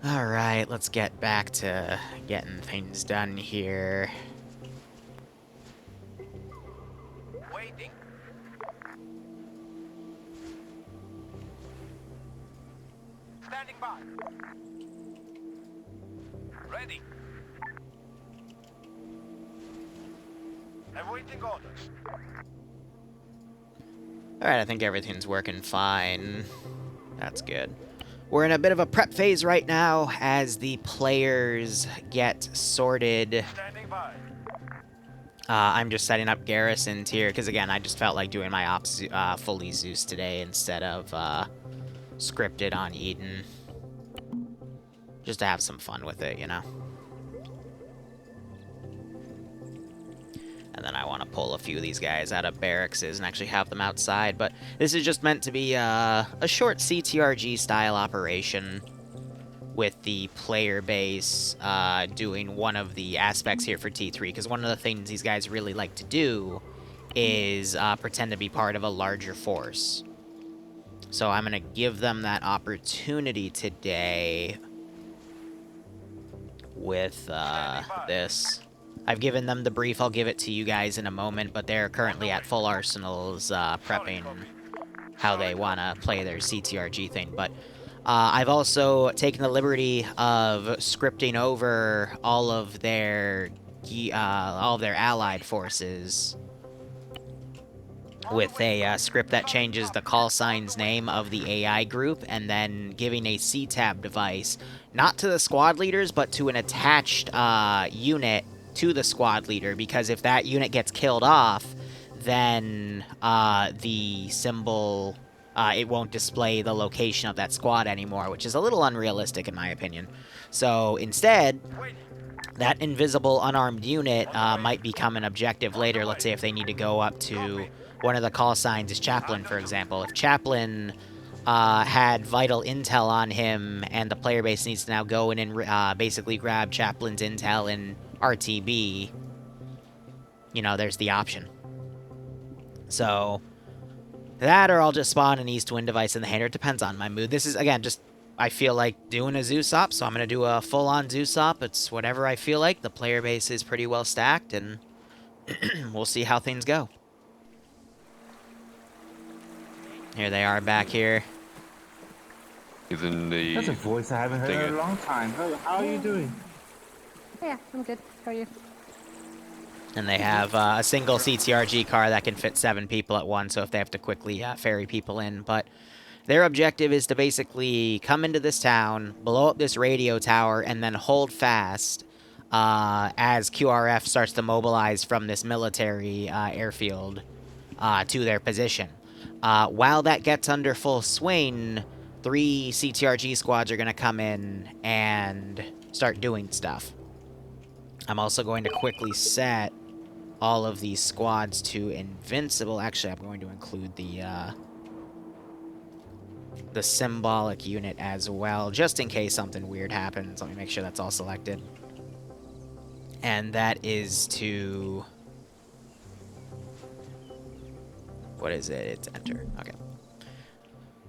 Alright, let's get back to getting things done here. Waiting. Standing by. Ready. Awaiting orders. Alright, I think everything's working fine. That's good. We're in a bit of a prep phase right now as the players get sorted. Standing by. I'm just setting up garrisons here, because again, I just felt like doing my ops fully Zeus today instead of scripted on Eden. Just to have some fun with it, you know? And then I want to pull a few of these guys out of barracks and actually have them outside. But this is just meant to be a short CTRG style operation with the player base doing one of the aspects here for T3. Because one of the things these guys really like to do is pretend to be part of a larger force. So I'm going to give them that opportunity today with this. I've given them the brief. I'll give it to you guys in a moment, but they're currently at full arsenals prepping how they want to play their CTRG thing. But I've also taken the liberty of scripting over all of their allied forces with a script that changes the call sign's name of the AI group and then giving a C-tab device, not to the squad leaders, but to an attached unit to the squad leader, because if that unit gets killed off, then the symbol, it won't display the location of that squad anymore, which is a little unrealistic in my opinion. So instead, that invisible unarmed unit might become an objective later. Let's say if they need to go up to one of the call signs is Chaplain, for example. If Chaplain had vital intel on him and the player base needs to now go in and basically grab Chaplain's intel in RTB, you know, there's the option. So that, or I'll just spawn an East Wind device in the hangar. It depends on my mood. This is, again, just, I feel like doing a Zeus op, so I'm going to do a full-on Zeus op. It's whatever I feel like. The player base is pretty well stacked, and we'll see how things go. Here they are back here. He's in the... That's a voice I haven't heard in a long time. How are you doing? Yeah, I'm good. How are you? And they have a single CTRG car that can fit 7 people at once, so if they have to quickly ferry people in. But their objective is to basically come into this town, blow up this radio tower, and then hold fast as QRF starts to mobilize from this military airfield to their position. While that gets under full swing, 3 CTRG squads are going to come in and start doing stuff. I'm also going to quickly set all of these squads to invincible. Actually, I'm going to include the symbolic unit as well, just in case something weird happens. Let me make sure that's all selected. And that is to... what is it? It's enter. Okay.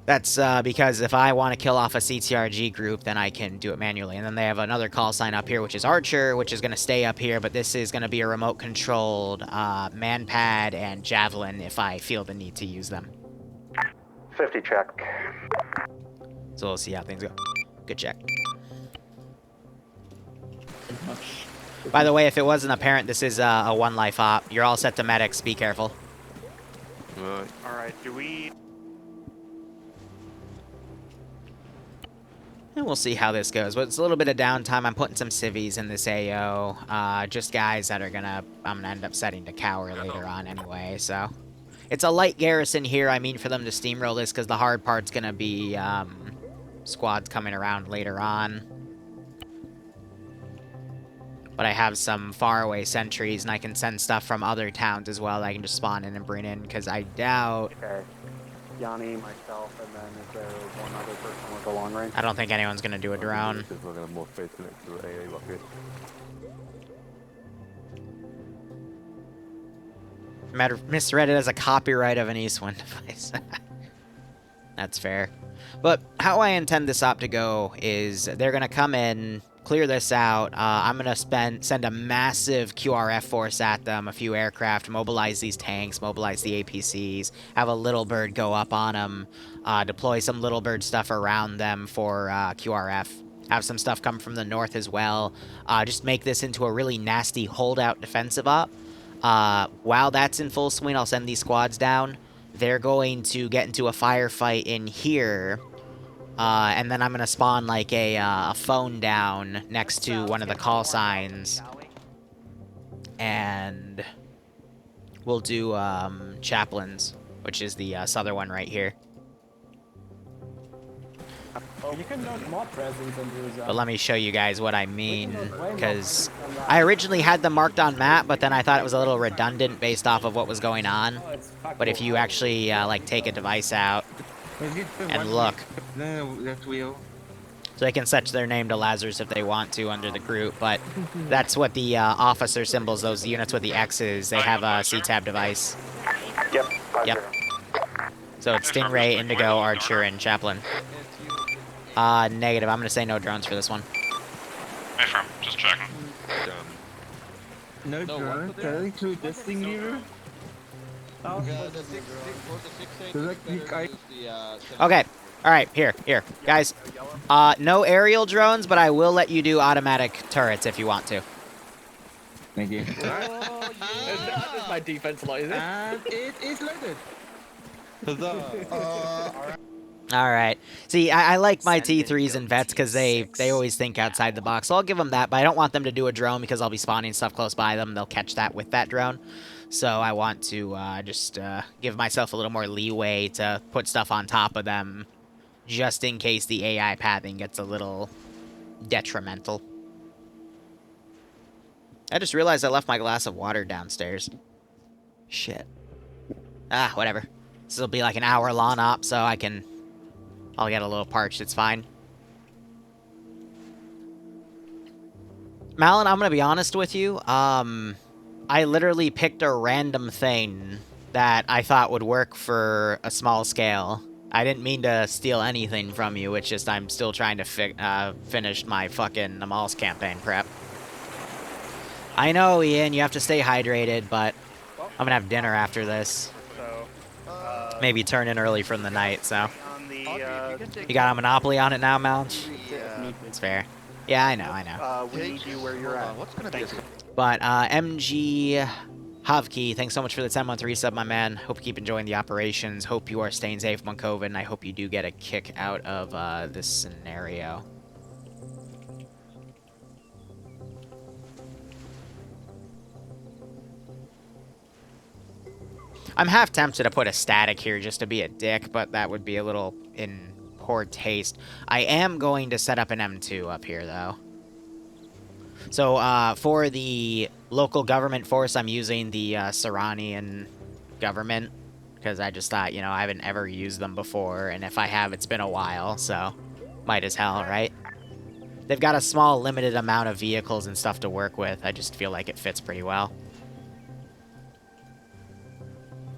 That's because if I want to kill off a CTRG group, then I can do it manually. And then they have another call sign up here, which is Archer, which is going to stay up here. But this is going to be a remote-controlled manpad and javelin if I feel the need to use them. 50 check. So we'll see how things go. Good check. By the way, if it wasn't apparent, this is a one-life op. You're all set to medics. Be careful. Alright, do we... And we'll see how this goes. But it's a little bit of downtime. I'm putting some civvies in this AO. Just guys that are I'm gonna end up setting to cower later on anyway, so. It's a light garrison here, I mean, for them to steamroll this, because the hard part's gonna be, squads coming around later on. But I have some faraway sentries, and I can send stuff from other towns as well that I can just spawn in and bring in, because I doubt... Okay. Yanni, myself, and then is there one other person with a long range? I don't think anyone's gonna do a drone. Misread it as a copyright of an East Wind device. That's fair. But how I intend this op to go is they're going to come in, clear this out. I'm going to send a massive QRF force at them, a few aircraft, mobilize these tanks, mobilize the APCs, have a little bird go up on them, deploy some little bird stuff around them for QRF. Have some stuff come from the north as well. Just make this into a really nasty holdout defensive op. While that's in full swing, I'll send these squads down. They're going to get into a firefight in here. And then I'm going to spawn like a phone down next to one of the call signs. And we'll do Chaplains, which is the southern one right here. Oh, you can note more presence and use But let me show you guys what I mean, because I originally had them marked on map, but then I thought it was a little redundant based off of what was going on. But if you actually like take a device out and look, Left wheel. so they can set their name to Lazarus if they want to under the group, but that's what the officer symbols, those units with the X's, they have a C-tab device. Yep. Yep. So it's Stingray, Indigo, Archer, and Chaplain. Negative. I'm gonna say no drones for this one. Affirm, just checking. No drone. Can I include this thing here? Okay. Alright, here. Guys, no aerial drones, but I will let you do automatic turrets if you want to. Thank you. That is my defense line. And it is loaded. Alright. See, I like my T3s and vets because they always think outside the box. So I'll give them that, but I don't want them to do a drone because I'll be spawning stuff close by them. They'll catch that with that drone. So I want to just give myself a little more leeway to put stuff on top of them just in case the AI pathing gets a little detrimental. I just realized I left my glass of water downstairs. Shit. Ah, whatever. This will be like an hour-long op, so I'll get a little parched, it's fine. Malin, I'm gonna be honest with you. I literally picked a random thing that I thought would work for a small scale. I didn't mean to steal anything from you, it's just I'm still trying to finish my fucking Amal's campaign prep. I know, Ian, you have to stay hydrated, but I'm gonna have dinner after this. Maybe turn in early from the night, so. You got a monopoly on it now, Malin? It's fair. Yeah, I know. We need you where you're at. What's gonna be a But, MG Havki, thanks so much for the 10-month resub, my man. Hope you keep enjoying the operations. Hope you are staying safe on COVID, and I hope you do get a kick out of this scenario. I'm half tempted to put a static here just to be a dick, but that would be a little in poor taste. I am going to set up an M2 up here, though. So, for the local government force, I'm using the Saranian government, because I just thought, you know, I haven't ever used them before, and if I have, it's been a while, so might as hell, right? They've got a small, limited amount of vehicles and stuff to work with. I just feel like it fits pretty well.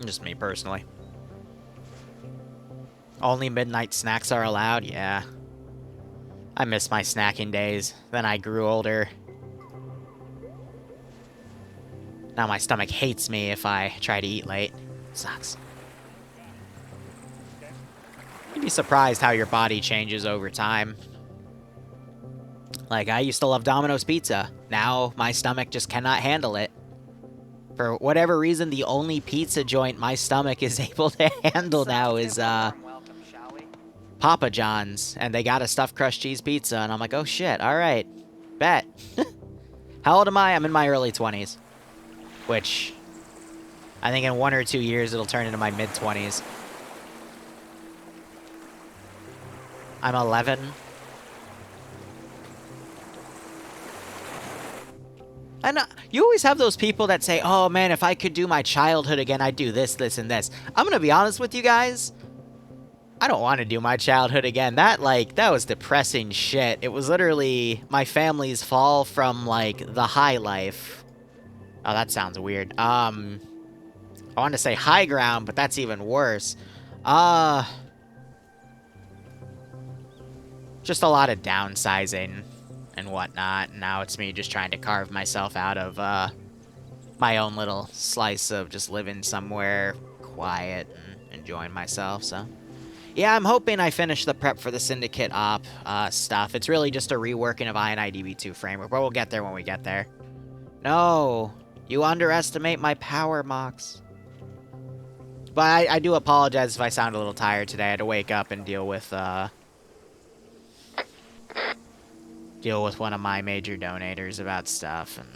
Just me, personally. Only midnight snacks are allowed? Yeah. I miss my snacking days. Then I grew older. Now my stomach hates me if I try to eat late. Sucks. You'd be surprised how your body changes over time. Like, I used to love Domino's Pizza. Now my stomach just cannot handle it. For whatever reason, the only pizza joint my stomach is able to handle now is, Papa John's. And they got a stuffed crust cheese pizza, and I'm like, oh shit, alright. Bet. How old am I? I'm in my early 20s. Which, I think in 1 or 2 years, it'll turn into my mid-20s. I'm 11. And you always have those people that say, oh man, if I could do my childhood again, I'd do this, this, and this. I'm gonna be honest with you guys. I don't want to do my childhood again. That was depressing shit. It was literally my family's fall from, like, the high life. Oh, that sounds weird. I wanted to say high ground, but that's even worse. just a lot of downsizing and whatnot. Now it's me just trying to carve myself out of my own little slice of just living somewhere quiet and enjoying myself. So yeah, I'm hoping I finish the prep for the Syndicate op stuff. It's really just a reworking of INIDB2 framework, but we'll get there when we get there. No, you underestimate my power, Mox. But I do apologize if I sound a little tired today. I had to wake up and deal with one of my major donators about stuff, and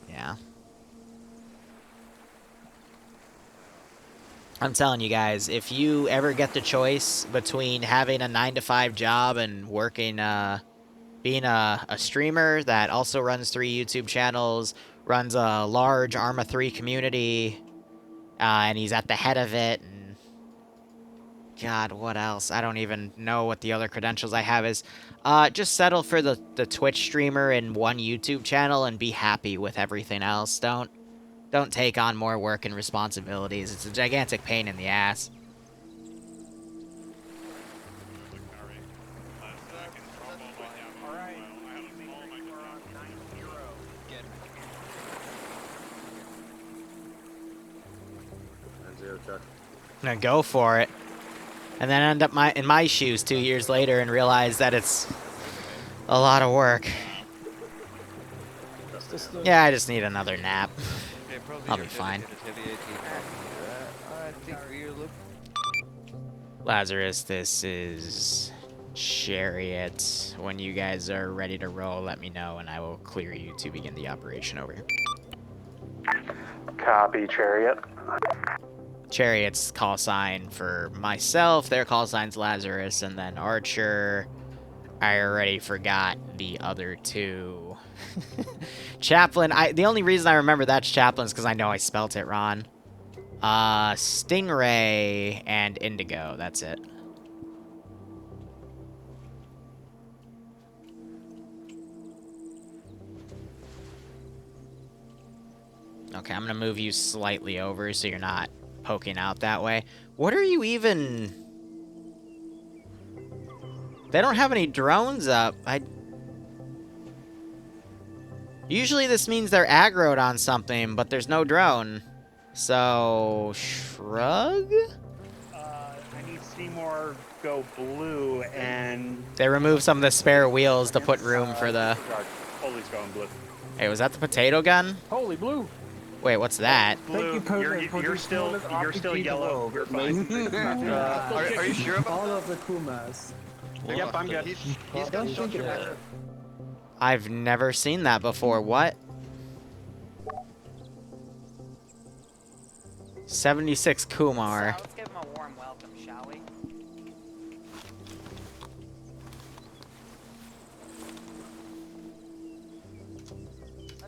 yeah. I'm telling you guys, if you ever get the choice between having a 9-to-5 job and working, being a streamer that also runs 3 YouTube channels, runs a large Arma 3 community, and he's at the head of it, and God, what else? I don't even know what the other credentials I have is. Just settle for the Twitch streamer and 1 YouTube channel and be happy with everything else. Don't take on more work and responsibilities. It's a gigantic pain in the ass. Now go for it. And then end up in my shoes 2 years later and realize that it's a lot of work. Yeah, I just need another nap. I'll be fine. Lazarus, this is Chariot. When you guys are ready to roll, let me know and I will clear you to begin the operation over here. Copy, Chariot. Chariot's call sign for myself, their call sign's Lazarus, and then Archer. I already forgot the other 2. Chaplain, the only reason I remember that's Chaplain is because I know I spelt it wrong. Stingray and Indigo, that's it. Okay, I'm gonna move you slightly over so you're not poking out that way. What are you even... They don't have any drones up. Usually this means they're aggroed on something, but there's no drone. So... Shrug? I need Seymour go blue and... They removed some of the spare wheels to put room for the... Holy's going blue. Hey, was that the potato gun? Holy blue. Wait, what's that? Blue, you're still yellow. You're fine. Are you sure about All of the Kumas. Yep, I'm good. He's got shot your I've never seen that before. What? 76 Kumar. Let's give him a warm welcome, shall we?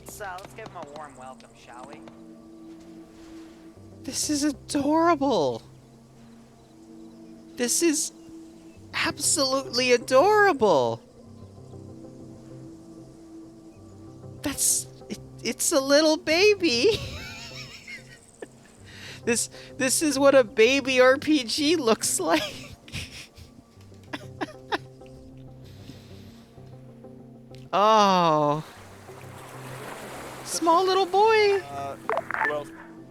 Let's give him a warm welcome, shall we? This is adorable. This is absolutely adorable. It's a little baby. This is what a baby RPG looks like. Oh. Small little boy. Well,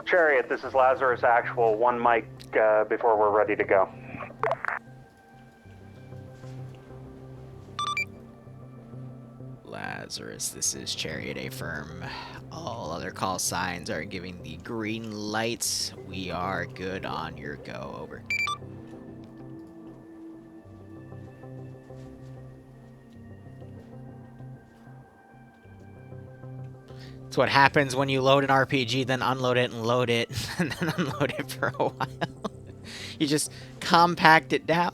Chariot, this is Lazarus Actual. 1 mic before we're ready to go. Lazarus, this is Chariot A firm. All other call signs are giving the green lights. We are good on your go. Over. It's what happens when you load an RPG, then unload it and load it, and then unload it for a while. You just compact it down.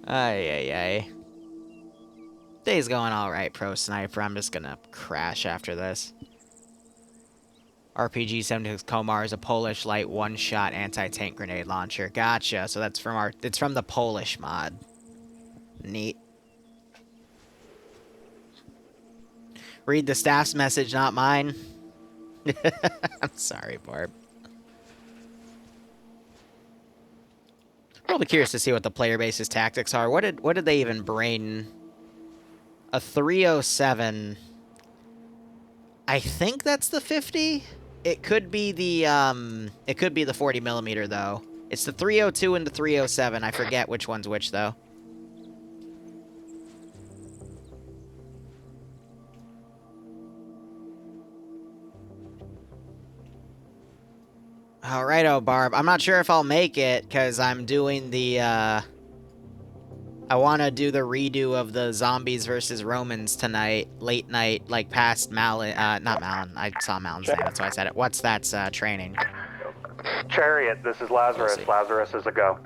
Ay. Day's going alright, Pro Sniper. I'm just gonna crash after this. RPG 76 Komar is a Polish light one-shot anti-tank grenade launcher. Gotcha. So that's from it's from the Polish mod. Neat. Read the staff's message, not mine. I'm sorry, Barb. Probably curious to see what the player base's tactics are. What did they even bring? A 307. I think that's the 50. It could be the 40mm though. It's the 302 and the 307. I forget which one's which though. Alrighto, Barb. I'm not sure if I'll make it, because I'm doing the, I want to do the redo of the Zombies versus Romans tonight, late night, like past Malin, not Malin, I saw Malin's name, that's why I said it. What's that's, training? Chariot, this is Lazarus. We'll see. Lazarus is a go.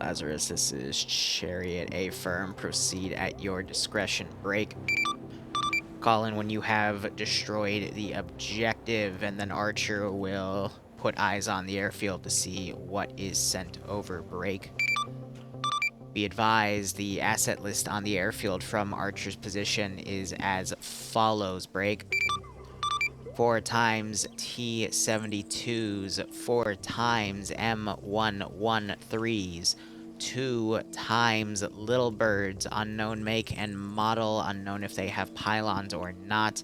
Lazarus, this is Chariot, a firm, proceed at your discretion, break. Call in when you have destroyed the objective, and then Archer will put eyes on the airfield to see what is sent over, break. Be advised, the asset list on the airfield from Archer's position is as follows, break. 4 times T-72s, 4 times M113s, 2 times Little Birds, unknown make and model, unknown if they have pylons or not,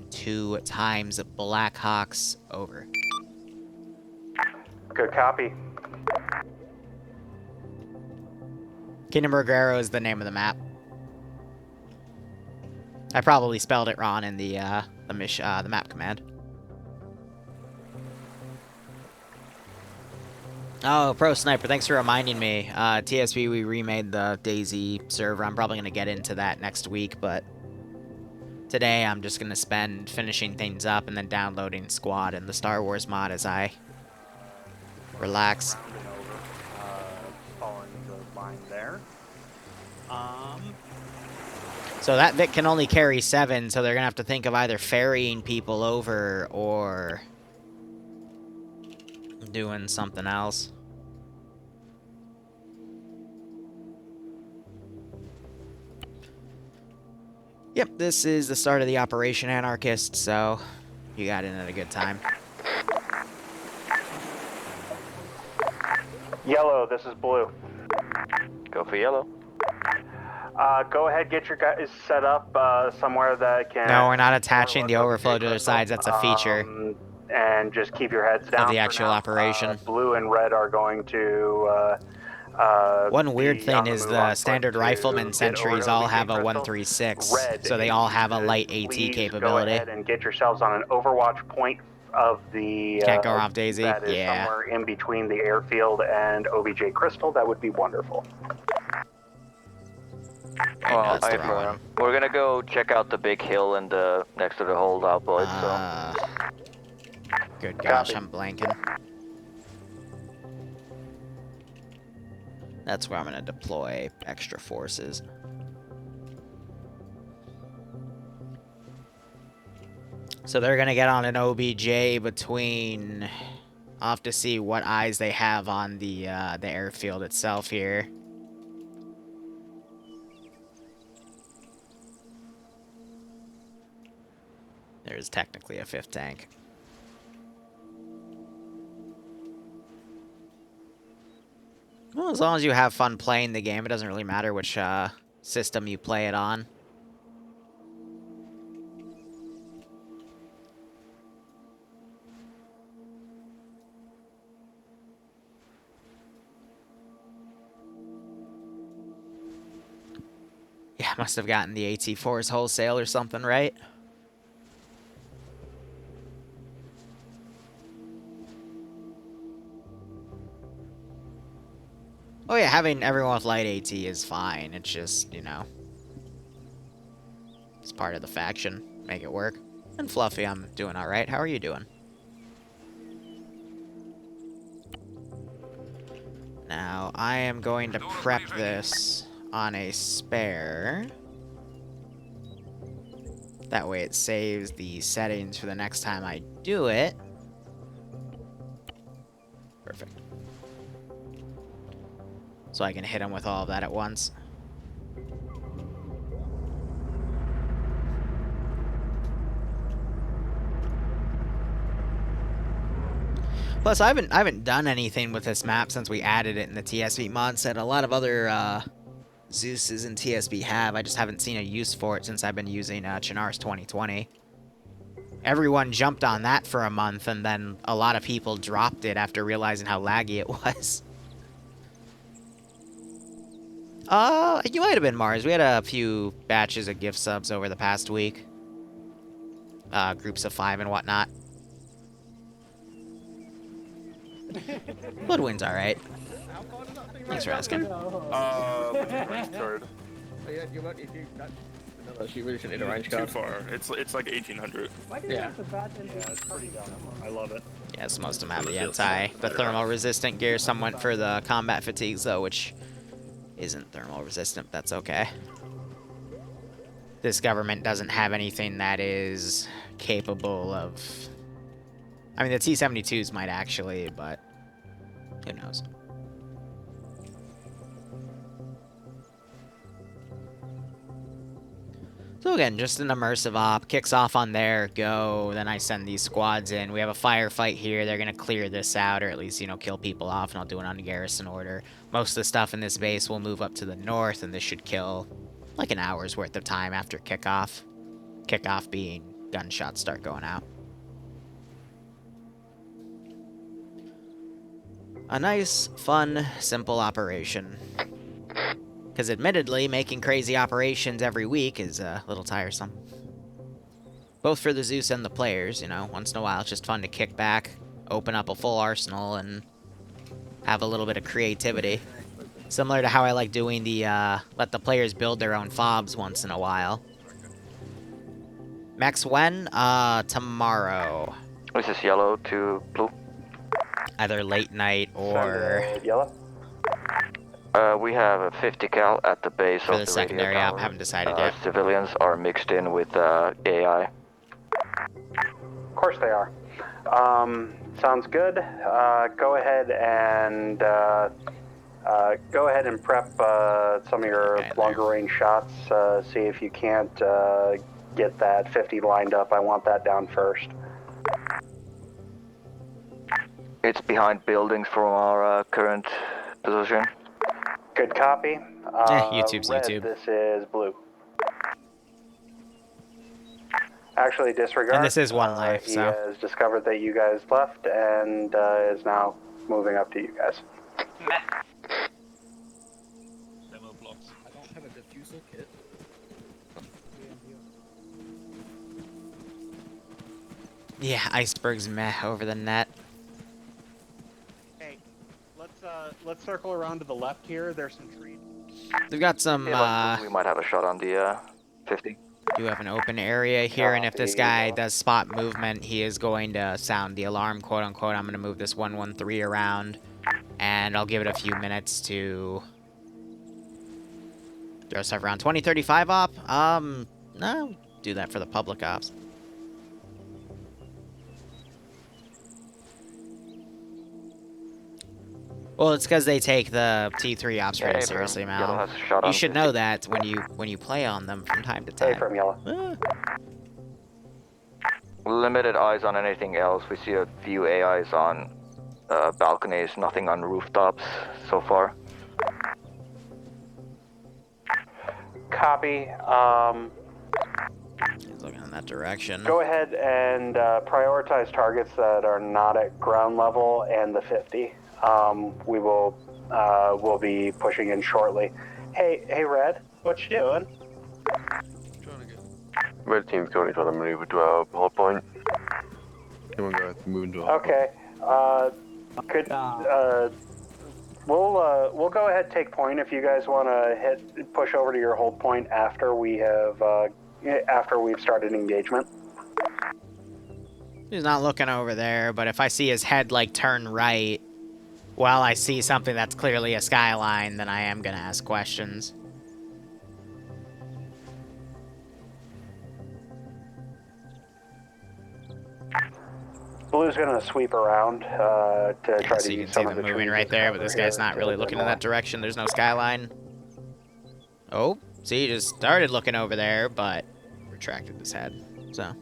2 times Blackhawks, over. Good copy. Kingdom Reguero is the name of the map. I probably spelled it wrong in the map command. Oh, Pro Sniper, thanks for reminding me. TSB, we remade the DayZ server. I'm probably going to get into that next week, but today I'm just going to spend finishing things up and then downloading Squad and the Star Wars mod as I relax. Rounding over, following the line there. So that Vic can only carry 7, so they're going to have to think of either ferrying people over or doing something else. Yep, this is the start of the Operation Anarchist, so you got in at a good time. Yellow, this is blue. Go for yellow. Go ahead, get your guys set up somewhere that can... No, we're not attaching the overflow to their sides. That's a feature and just keep your heads down of the for actual now. operation. Blue and red are going to... One weird be thing on the is move the on standard foot rifleman to get over sentries to all OBJ have a Crystal. 136, Red, so they all have a light AT please capability. Go ahead and get yourselves on an overwatch point of the... Can't go off DayZ? That is Yeah. somewhere in between the airfield and OBJ Crystal. That would be wonderful. I know it's the wrong one. We're gonna go check out the big hill and next to the holdout point. Good gosh, Copy. I'm blanking. That's where I'm going to deploy extra forces. So they're going to get on an OBJ between... I'll have to see what eyes they have on the airfield itself here. There's technically a 5th tank. Well, as long as you have fun playing the game, it doesn't really matter which system you play it on. Yeah, must have gotten the AT4s wholesale or something, right? Oh yeah, having everyone with light AT is fine. It's just, you know, it's part of the faction. Make it work. And Fluffy, I'm doing alright. How are you doing? Now, I am going to prep this on a spare. That way it saves the settings for the next time I do it. Perfect. So I can hit him with all of that at once. Plus, I haven't done anything with this map since we added it in the TSB mod set. A lot of other Zeuses and TSB have. I just haven't seen a use for it since I've been using Chinar's 2020. Everyone jumped on that for a month, and then a lot of people dropped it after realizing how laggy it was. You might have been, Mars. We had a few batches of gift subs over the past week. Groups of 5 and whatnot. Bloodwind's alright. Thanks for asking. Oh yeah, you might if you got vanilla, you really shouldn't need a range card. Too far. It's like 1800. Yeah. It's pretty dumb. I love it. Yes, most of them have the thermal resistant gear. Some went for the combat fatigues though, which isn't thermal resistant. That's okay. This government doesn't have anything that is capable of... I mean, the T-72s might actually, but who knows? So again, just an immersive op. Kicks off on their go, then I send these squads in. We have a firefight here. They're going to clear this out, or at least, you know, kill people off, and I'll do it on garrison order. Most of the stuff in this base will move up to the north, and this should kill like an hour's worth of time after kickoff. Kickoff being gunshots start going out. A nice, fun, simple operation. Because admittedly, making crazy operations every week is a little tiresome. Both for the Zeus and the players, you know. Once in a while, it's just fun to kick back, open up a full arsenal, and have a little bit of creativity. Similar to how I like doing the, let the players build their own fobs once in a while. Max, when? Tomorrow. This is yellow to blue. Either late night or... Yellow. We have a 50 cal at the base for of the the secondary radio op. tower. Haven't decided yet. Civilians are mixed in with AI. Of course they are. Sounds good. Go ahead and prep some of your longer range shots. See if you can't get that 50 lined up. I want that down first. It's behind buildings from our current position. Good copy. YouTube's red, YouTube. This is blue. Actually, disregard. And this is one life, He so... has discovered that you guys left and is now moving up to you guys. Demo blocks. I don't have a diffuser kit. Yeah, icebergs meh over the net. Hey, let's circle around to the left here. There's some trees. We've got some, we might have a shot on the 50. do have an open area here, and if this guy does spot movement, he is going to sound the alarm, quote-unquote. I'm going to move this 113 around, and I'll give it a few minutes to throw stuff around. 2035 op? No, do that for the public ops. Well, it's because they take the T-3 ops very seriously, Mal. You should know that when you play on them from time to time. Hey, from yellow. Limited eyes on anything else. We see a few AIs on balconies, nothing on rooftops so far. Copy. He's looking in that direction. Go ahead and prioritize targets that are not at ground level and the 50. We'll be pushing in shortly. Hey, Red, what you doing? Red team's currently trying to maneuver to our hold point. Come on, guys, move into our Okay. We'll go ahead and take point if you guys want to push over to your hold point after we have after we've started engagement. He's not looking over there, but if I see his head like turn right while I see something that's clearly a skyline, then I am gonna ask questions. Blue's gonna sweep around to try to so you use can see some of them the moving trees right as there, cover but this here guy's not really to looking the in that direction. There's no skyline. Oh, see, he just started looking over there, but retracted his head, so.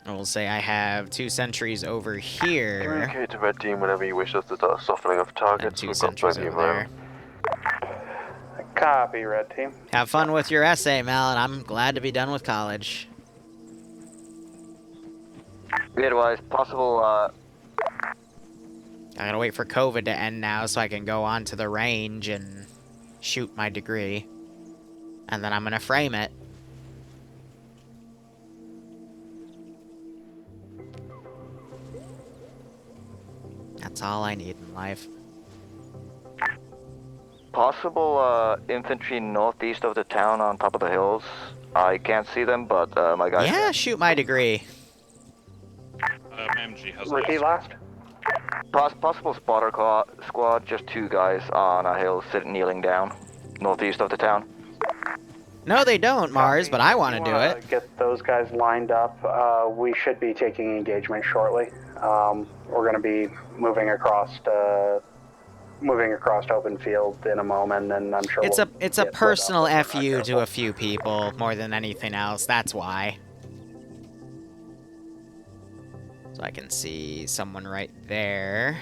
I will say I have 2 sentries over here. Communicate to red team whenever you wish us to start softening of targets. And 2 We've got sentries plenty over of there. Copy, red team. Have fun with your essay, Mel, and I'm glad to be done with college. Be advised, possible, I gotta wait for COVID to end now so I can go on to the range and shoot my degree. And then I'm gonna frame it. That's all I need in life. possible infantry northeast of the town on top of the hills. I can't see them, but my guys. Yeah, shoot my degree. MG has Repeat last. Possible spotter squad, just 2 guys on a hill sitting kneeling down, northeast of the town. No, they don't, Mars, but I want to do it. Get those guys lined up. We should be taking engagement shortly. We're going to be moving across open field in a moment, and I'm sure it's a personal FU to a few people more than anything else. That's why. So I can see someone right there.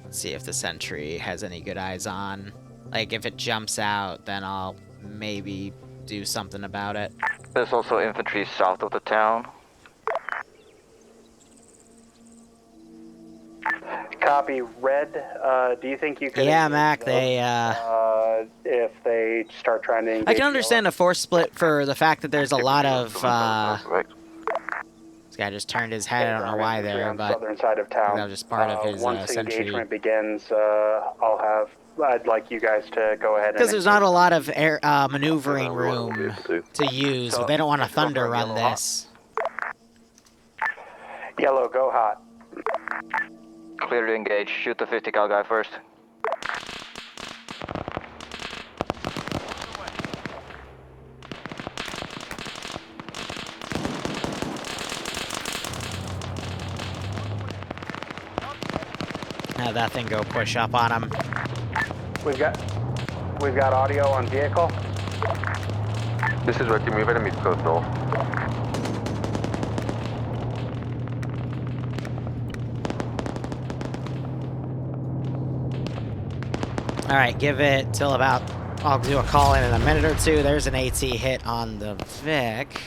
Let's see if the sentry has any good eyes on. Like, if it jumps out, then I'll maybe do something about it. There's also infantry south of the town. Copy. Red, do you think you could... Yeah, Mac, they, if they start trying to engage... I can understand a force split for the fact that there's a lot of, This guy just turned his head, I don't know why there, but... southern side of town. That was just part of his, once sentry. engagement begins, I'd like you guys to go ahead and... Because there's not a lot of air, maneuvering room to use, so they don't want to thunder run this. Yellow, go hot. Clear to engage. Shoot the 50 cal guy first. Have that thing go push up on him. We've got audio on vehicle. This is Red Team, we've enemies close north. Alright, give it till about... I'll do a call in a minute or two. There's an AT hit on the Vic.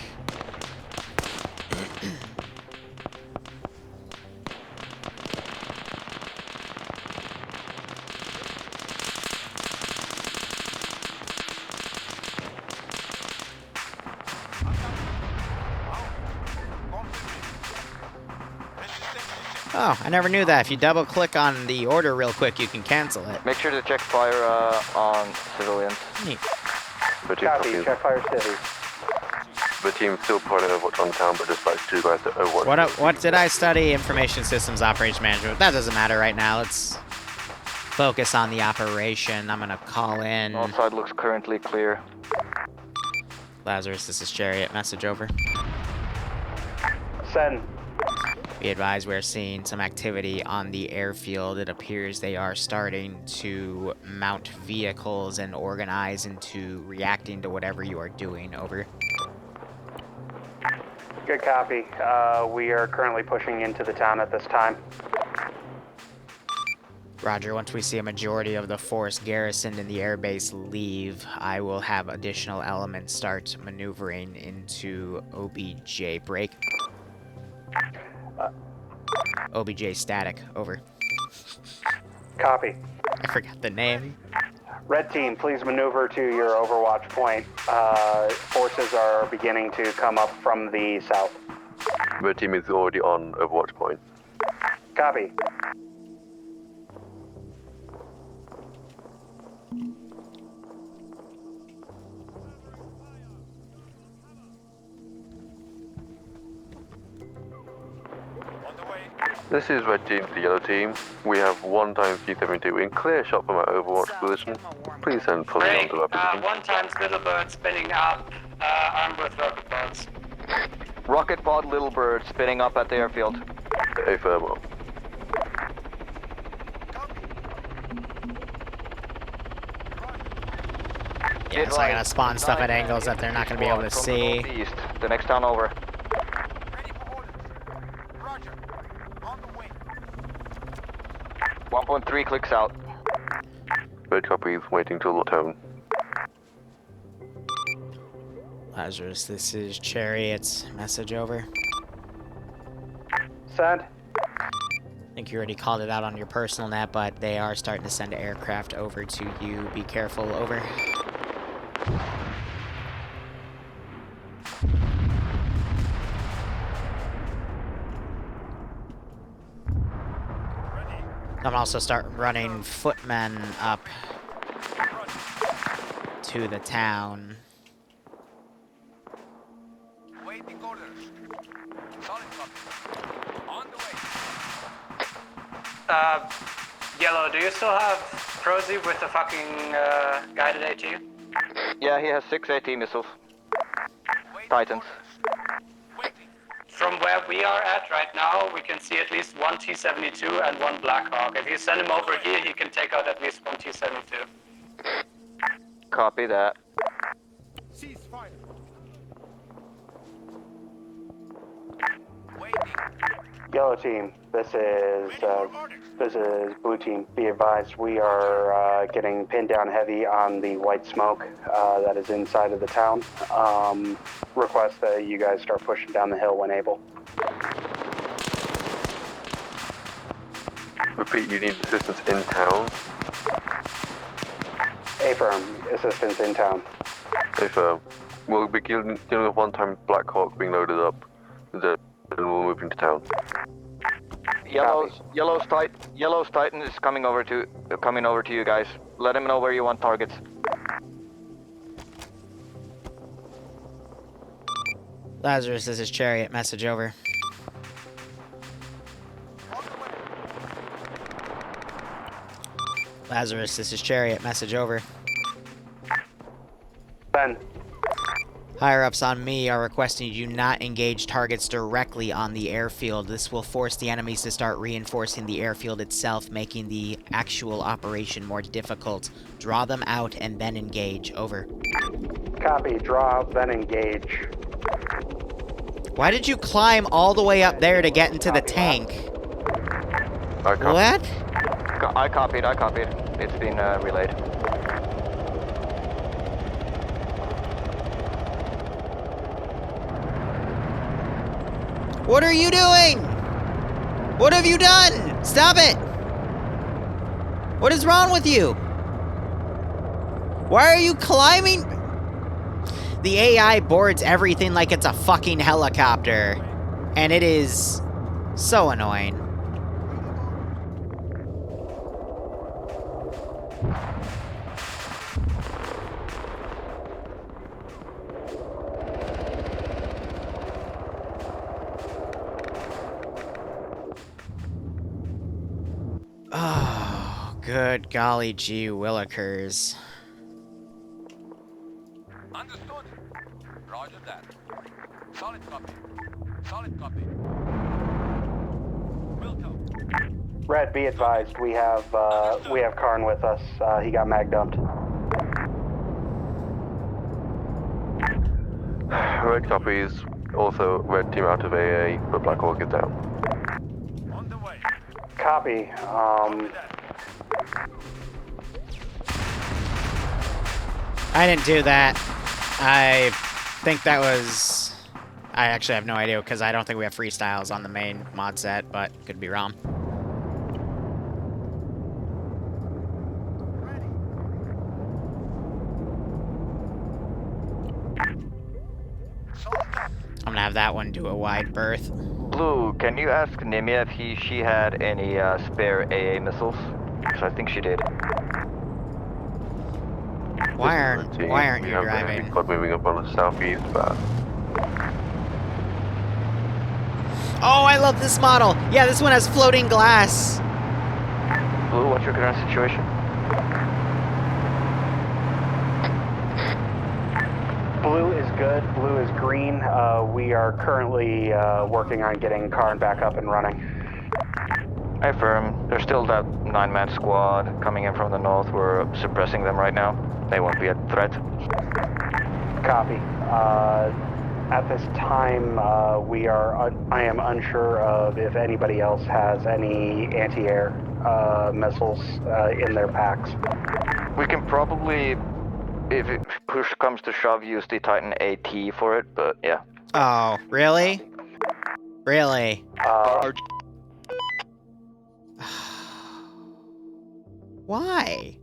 Oh, I never knew that. If you double-click on the order real quick, you can cancel it. Make sure to check fire on civilians. Neat. Copy, check fire city. The team's still putting Overwatch on town, but dispatched 2 guys to Overwatch. What did I study? Information Systems Operation Management. That doesn't matter right now. Let's focus on the operation. I'm gonna call in. Outside looks currently clear. Lazarus, this is Chariot. Message over. Send. Be advised, we're seeing some activity on the airfield. It appears they are starting to mount vehicles and organize into reacting to whatever you are doing. Over. Good copy. We are currently pushing into the town at this time. Roger, once we see a majority of the force garrisoned in the airbase leave, I will have additional elements start maneuvering into OBJ. Break. OBJ static. Over. Copy. I forgot the name. Red team, please maneuver to your overwatch point. Forces are beginning to come up from the south. Red Team is already on Overwatch point. Copy. This is Red Team to the Yellow Team. We have 1 times T-72 in clear shot from our Overwatch position. Please send fully on to our position. 1 times Little Bird spinning up, armed with rocket pods. Rocket pod Little Bird spinning up at the airfield. Affirm. Yeah, so I gotta spawn stuff at angles that they're not gonna be able to see. Northeast, the next town over. Roger. On the way. 1.3 clicks out. Bird copies, waiting till the tone. Lazarus, this is Chariot's message over. Send. I think you already called it out on your personal net, but they are starting to send aircraft over to you. Be careful, over. I'm also start running footmen up to the town. Waiting orders. Solid copy. On the way. Yellow, do you still have Prosy with the fucking guided AT? Yeah, he has 6 AT missiles. Titans. From where we are at right now, we can see at least one T-72 and one Blackhawk. If you send him over here, he can take out at least one T-72. Copy that. Ceasefire. Yellow team, this is blue team. Be advised, we are getting pinned down heavy on the white smoke that is inside of the town. Request that you guys start pushing down the hill when able. Repeat, you need assistance in town. A-firm, assistance in town. A-firm. We'll be dealing with one-time Blackhawk being loaded up. Then we'll move into town. Yellow's Titan is coming over to you guys. Let him know where you want targets. Lazarus, this is Chariot. Message over. Lazarus, this is Chariot. Message over. Ben. Higher-ups on me are requesting you not engage targets directly on the airfield. This will force the enemies to start reinforcing the airfield itself, making the actual operation more difficult. Draw them out and then engage. Over. Copy. Draw, then engage. Why did you climb all the way up there to get into the tank? What? I copied. It's been relayed. What are you doing? What have you done? Stop it! What is wrong with you? Why are you climbing? The AI boards everything like it's a fucking helicopter. And it is so annoying. Oh, good golly gee willikers. Understood. Roger that. Solid copy. Solid copy. Wilco. Red, be advised, we have Karn with us. He got mag dumped. Red copies. Also, red team out of AA, but Blackhawk is down. On the way. Copy. I didn't do that. I think that was... I actually have no idea, because I don't think we have freestyles on the main mod set, but could be wrong. I'm gonna have that one do a wide berth. Blue, can you ask Nimia if she had any spare AA missiles? Because I think she did. Why aren't you driving? Squad moving up on the southeast path. Oh, I love this model! Yeah, this one has floating glass! Blue, what's your current situation? Blue is good. Blue is green. We are currently working on getting Karn back up and running. Affirm. There's still that 9-man squad coming in from the north. We're suppressing them right now. They won't be a threat. Copy. At this time, I am unsure of if anybody else has any anti-air missiles in their packs. We can probably, if it push comes to shove, use the Titan AT for it, but yeah. Oh, really? Really? Why?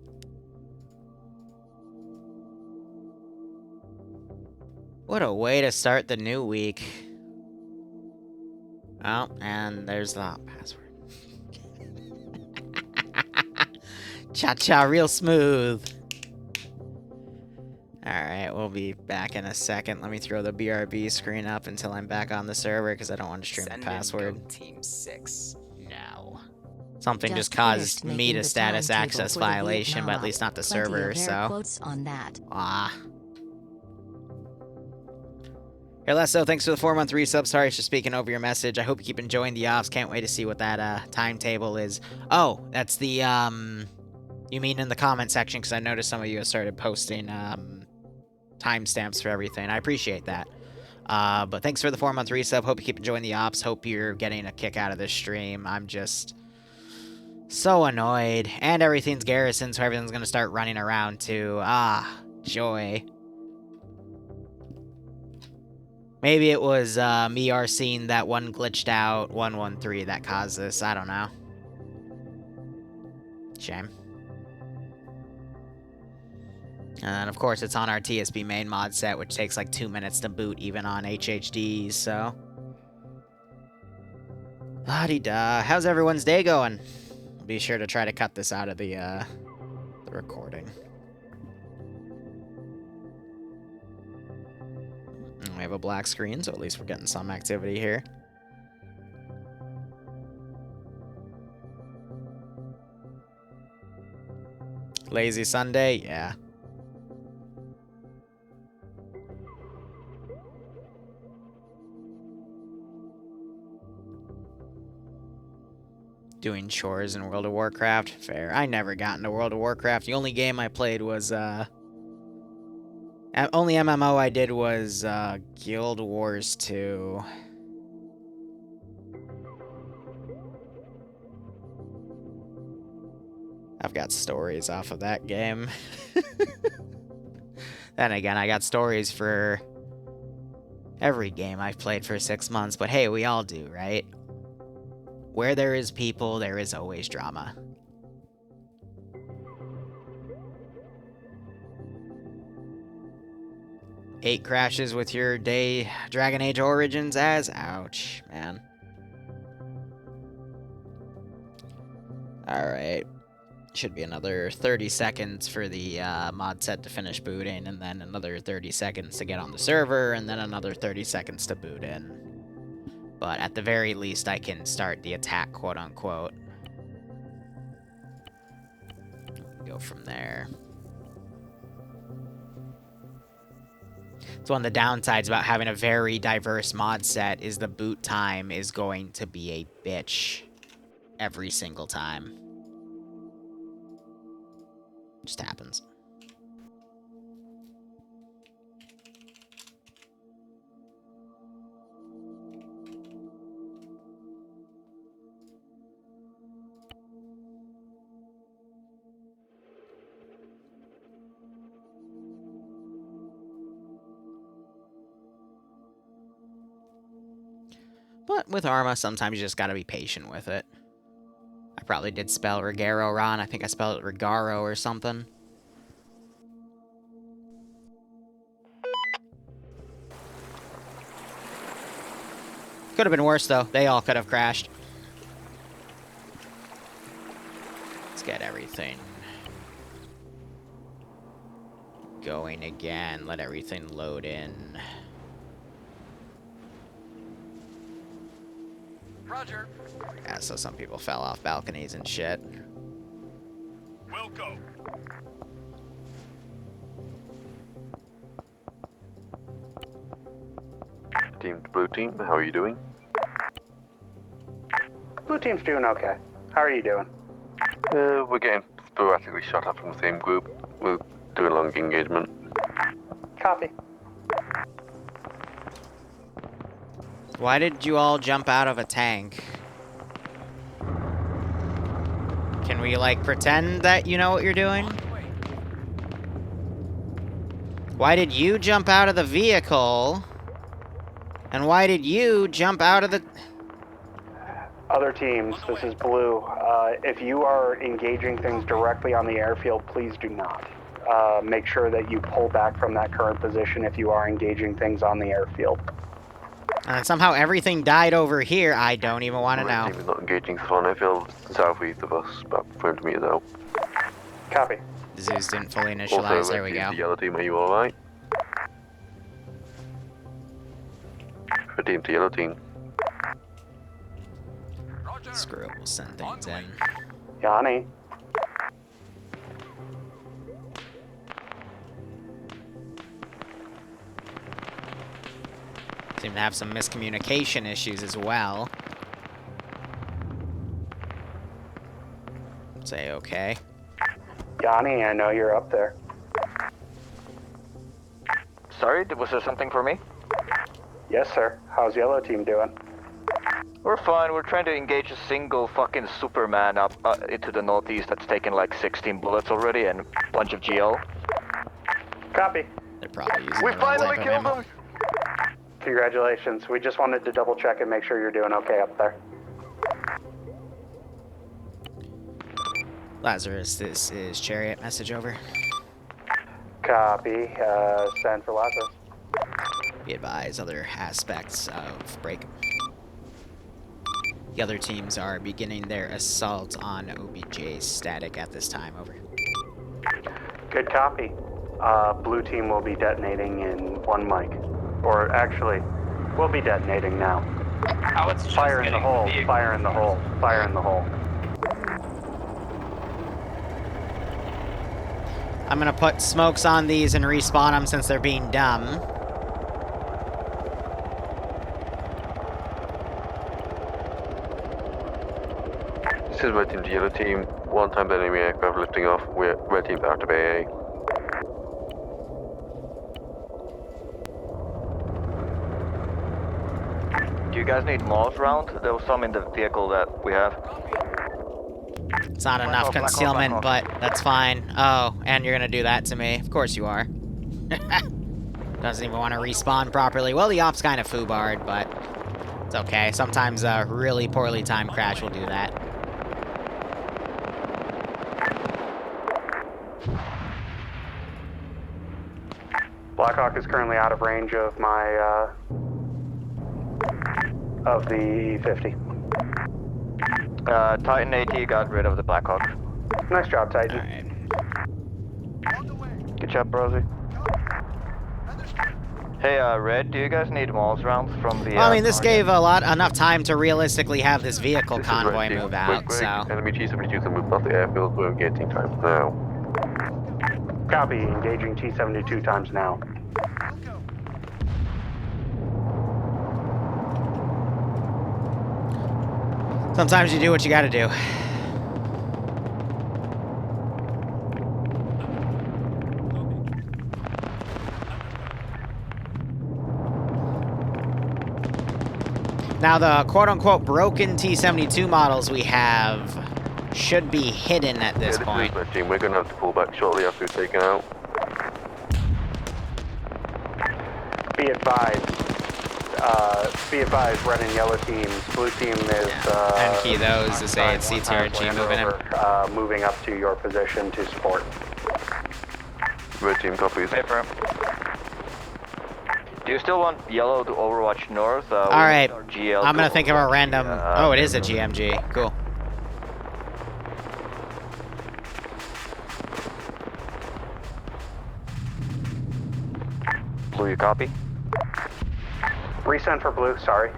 What a way to start the new week. Oh, and there's the password. Cha-cha, real smooth. Alright, we'll be back in a second. Let me throw the BRB screen up until I'm back on the server, because I don't want to stream the password. Team 6 now. Something just caused me to status access violation, but at least not the server, so... Quotes on that. Ah. Here, Lesso, thanks for the 4-month resub. Sorry for speaking over your message. I hope you keep enjoying the ops. Can't wait to see what that timetable is. Oh, that's the, you mean in the comment section, because I noticed some of you have started posting, timestamps for everything. I appreciate that. But thanks for the 4-month resub. Hope you keep enjoying the ops. Hope you're getting a kick out of this stream. I'm just so annoyed. And everything's garrison, so everything's gonna start running around too. Ah, joy. Maybe it was me RCing that one glitched out 113 that caused this. I don't know. Shame. And then, of course, it's on our TSB main mod set, which takes like 2 minutes to boot even on HHDs, so... La-di-da. How's everyone's day going? Be sure to try to cut this out of the recording. We have a black screen, so at least we're getting some activity here. Lazy Sunday? Yeah. Doing chores in World of Warcraft? Fair. I never got into World of Warcraft. The only game I played was, only MMO I did was, Guild Wars 2. I've got stories off of that game. Then again, I got stories for every game I've played for 6 months, but hey, we all do, right? Where there is people, there is always drama. Eight crashes with your day Dragon Age Origins as? Ouch, man. Alright. Should be another 30 seconds for the mod set to finish booting, and then another 30 seconds to get on the server, and then another 30 seconds to boot in. But at the very least, I can start the attack, quote-unquote. Go from there. So one of the downsides about having a very diverse mod set is the boot time is going to be a bitch every single time. Just happens. But with Arma, sometimes you just gotta be patient with it. I probably did spell Regaro wrong. I think I spelled it Regaro or something. Could have been worse, though. They all could have crashed. Let's get everything going again. Let everything load in. Roger. Yeah, so some people fell off balconies and shit. We'll go. Team to Blue Team, how are you doing? Blue team's doing okay. How are you doing? We're getting sporadically shot at from the same group. We'll do a long engagement. Copy. Why did you all jump out of a tank? Can we, like, pretend that you know what you're doing? Why did you jump out of the vehicle? And why did you jump out of the... Other teams, this is Blue. If you are engaging things directly on the airfield, please do not. Make sure that you pull back from that current position if you are engaging things on the airfield. And somehow everything died over here. I don't even want to know. Red team is not engaging on airfield southeast of us, about 400 meters out. Copy. Zeus didn't fully initialize. Also, there we go. The yellow team, are you alright? Red team to yellow team. Screw it, we'll send things in. Yanni. Seem to have some miscommunication issues as well. Say okay. Yanni, I know you're up there. Sorry, was there something for me? Yes, sir. How's Yellow Team doing? We're fine. We're trying to engage a single fucking Superman up into the northeast that's taken like 16 bullets already and a bunch of GL. Copy. They're probably using We the wrong finally type of killed ammo. them! Congratulations. We just wanted to double check and make sure you're doing okay up there. Lazarus, this is Chariot. Message over. Copy. Send for Lazarus. Be advised, other aspects of break. The other teams are beginning their assault on OBJ static at this time. Over. Good copy. Blue Team will be detonating in 1 mic. Or actually, we'll be detonating now. Fire in the hole. Fire in the hole. Fire in the hole. I'm gonna put smokes on these and respawn them since they're being dumb. This is red team to yellow team. One time the enemy aircraft lifting off. We're red team out of AA. Do you guys need Moss round? There was some in the vehicle that we have. It's not enough concealment, but that's fine. Oh, and you're gonna do that to me. Of course you are. Doesn't even want to respawn properly. Well, the op's kind of foobarred, but it's okay. Sometimes a really poorly timed crash will do that. Blackhawk is currently out of range of my, of the E50. Titan AT got rid of the Blackhawk. Nice job, Titan. Alright. Good job, Brosy. Hey, Red, do you guys need Moss rounds from the... Well, I mean, this gave enough time to realistically have this vehicle convoy move out, so... Enemy T-72 to move off the airfield. We're engaging times now. Copy. Engaging T-72 times now. Sometimes you do what you gotta do. Now, the quote-unquote broken T-72 models we have should be hidden at this point. Is team. We're going to have to pull back shortly after we've taken out. Be advised, red and yellow teams. Blue team is, and key those to say it's CTRG moving in. Moving up to your position to support. Red team copies. Paper. Do you still want yellow to overwatch north? Alright, I'm gonna think of a random... oh, it is a GMG. Cool. Blue, you copy? Resend for blue, sorry.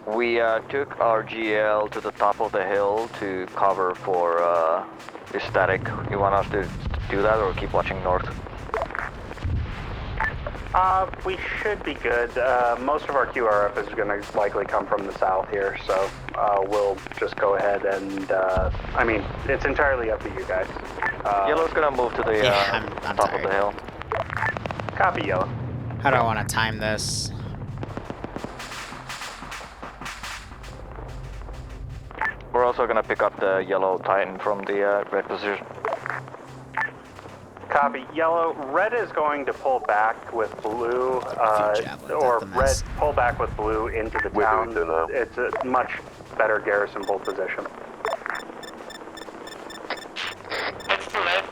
We took our GL to the top of the hill to cover for the static. You want us to do that or keep watching north? We should be good. Most of our QRF is going to likely come from the south here, so we'll just go ahead and, I mean, it's entirely up to you guys. Yellow's going to move to the I'm top tired. of the hill. Copy, Yellow. How do I want to time this? We're also gonna pick up the yellow Titan from the red position. Copy. Yellow. Red is going to pull back with blue, or red pull back with blue into the town. It's a much better garrisonable position. It's too late.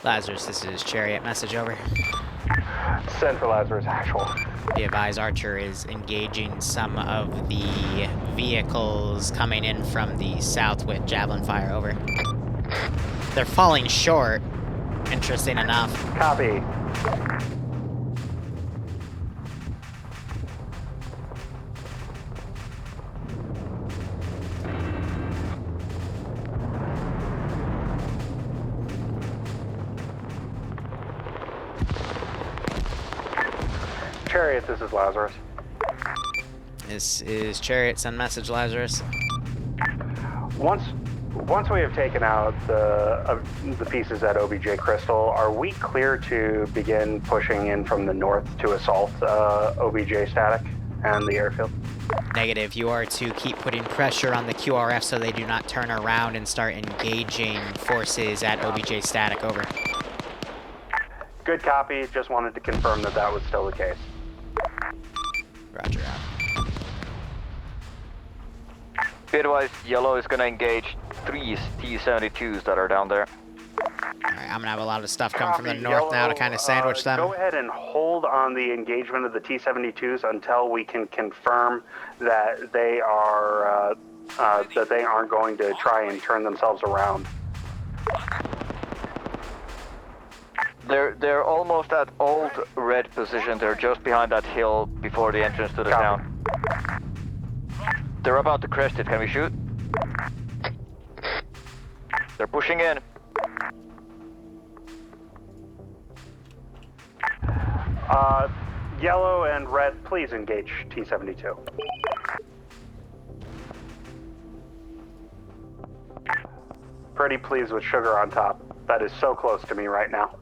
Lazarus, this is Chariot. Message over. Send for Lazarus, actual. Be advised, Archer is engaging some of the vehicles coming in from the south with javelin fire. Over. They're falling short. Interesting enough. Copy. Chariot, this is Lazarus. This is Chariot. Send message, Lazarus. Once we have taken out the pieces at OBJ Crystal, are we clear to begin pushing in from the north to assault OBJ static and the airfield? Negative. You are to keep putting pressure on the QRF so they do not turn around and start engaging forces at OBJ static. Over. Good copy. Just wanted to confirm that that was still the case. Roger out. Be advised, yellow is gonna engage 3 T-72s that are down there. Alright, I'm gonna have a lot of stuff come from the north now to kind of sandwich them. Go ahead and hold on the engagement of the T-72s until we can confirm that they are that they aren't going to try and turn themselves around. They're almost at old red position. They're just behind that hill before the entrance to the town. They're about to crest it. Can we shoot? They're pushing in. Yellow and red, please engage T-72. Pretty pleased with sugar on top. That is so close to me right now.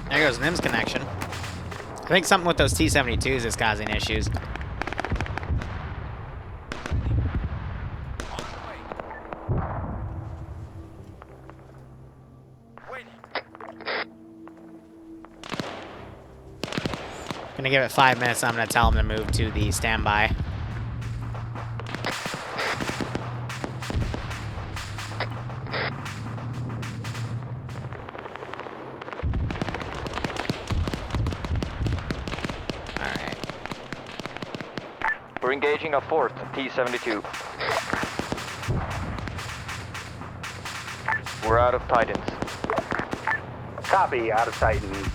There goes NIMS connection. I think something with those T-72s is causing issues. Gonna give it 5 minutes. I'm gonna tell them to move to the standby. Alright. We're engaging a 4th T-72. We're out of Titans. Copy, out of Titans.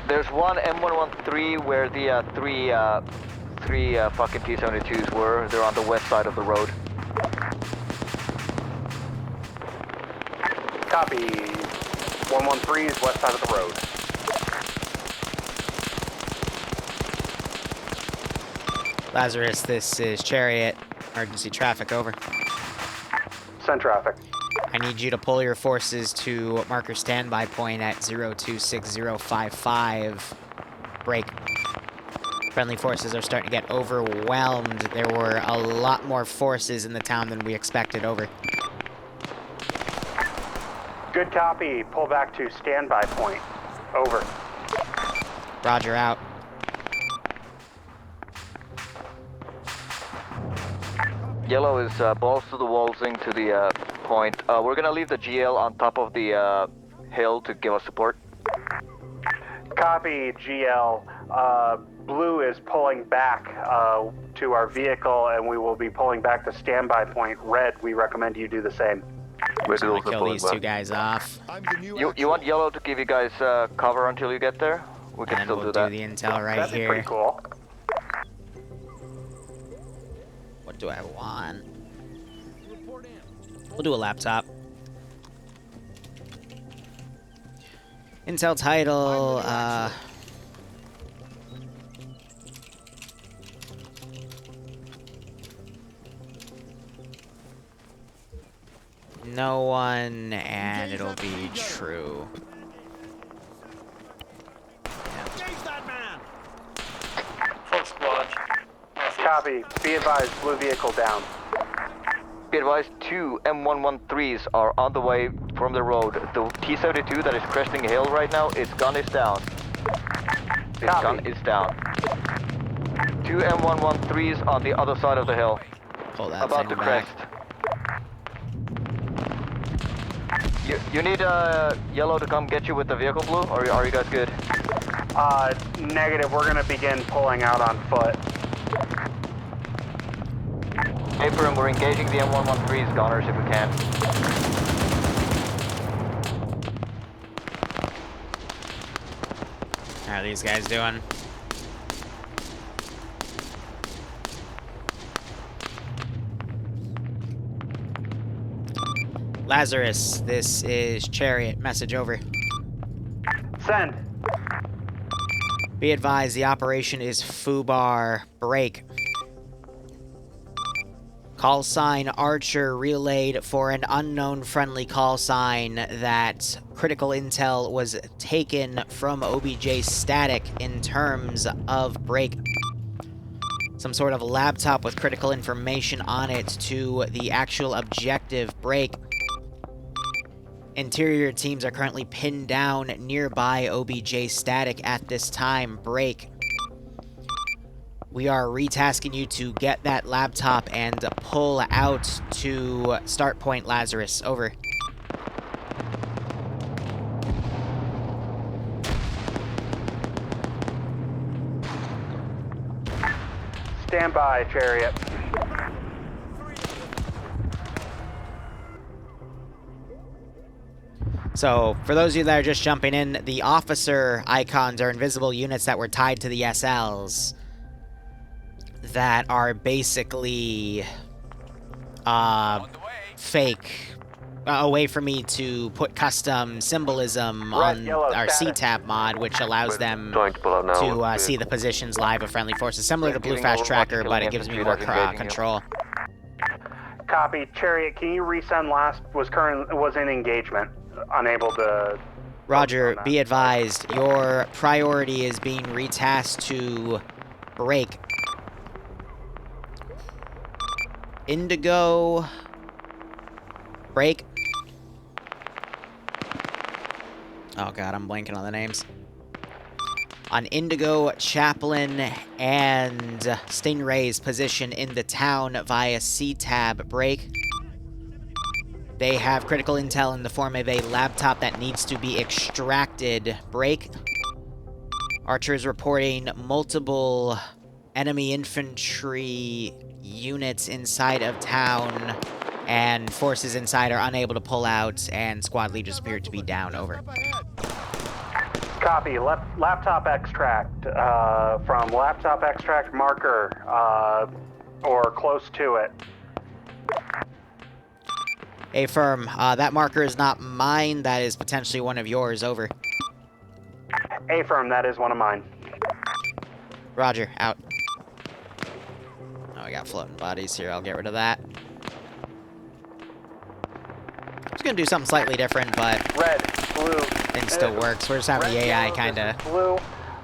There's one M113 where the three fucking T-72s were. They're on the west side of the road. Copy. 113 is west side of the road. Lazarus, this is Chariot. Emergency traffic, over. Send traffic. I need you to pull your forces to marker standby point at 026055. Break. Friendly forces are starting to get overwhelmed. There were a lot more forces in the town than we expected. Over. Good copy. Pull back to standby point. Over. Roger, out. Yellow is balls to the waltzing to the point. We're gonna leave the GL on top of the hill to give us support. Copy, GL. Blue is pulling back to our vehicle, and we will be pulling back to standby point. Red, we recommend you do the same. Where's I'm it gonna also kill pulling these back? two guys off. You want yellow to give you guys cover until you get there? We can And still we'll do do that. the intel right That'd be here. pretty cool. What do I want? We'll do a laptop. Intel title, no one, and it'll be true. Full squad. Copy. Be advised, blue vehicle down. Be advised, 2 M113s are on the way from the road. The T-72 that is cresting a hill right now, its gun is down. Its gun is down. 2 M113s on the other side of the hill. Pull that About to thing back. crest. You need yellow to come get you with the vehicle, blue, or are you guys good? Negative. We're gonna begin pulling out on foot. Paper, and we're engaging the M113s, goners, if we can. How are these guys doing? Lazarus, this is Chariot. Message over. Send. Be advised, the operation is Fubar. Break. Call sign Archer relayed for an unknown friendly call sign that critical intel was taken from OBJ static in terms of break. Some sort of laptop with critical information on it to the actual objective break. Interior teams are currently pinned down nearby OBJ static at this time. Break. We are retasking you to get that laptop and pull out to start point Lazarus. Over. Stand by, Chariot. So, for those of you that are just jumping in, the officer icons are invisible units that were tied to the SLs that are basically fake. A way for me to put custom symbolism on our CTAB mod, which allows them to see the positions live of friendly forces. Similar to Blue Fast Tracker, but it gives me more control. Copy. Chariot, can you resend last? Was in engagement. Unable to... Roger, be advised, your priority is being retasked to break. Indigo... Break. Oh god, I'm blanking on the names. On Indigo, Chaplain, and Stingray's position in the town via C-Tab break. They have critical intel in the form of a laptop that needs to be extracted. Break. Archer is reporting multiple enemy infantry units inside of town, and forces inside are unable to pull out, and squad leaders appear to be down. Over. Copy. Laptop extract from laptop extract marker or close to it. Affirm. That marker is not mine. That is potentially one of yours. Over. Affirm. That is one of mine. Roger. Out. Oh, we got floating bodies here. I'll get rid of that. I was gonna do something slightly different, but red, blue. Thing still works. We're just having the AI kind of. Blue.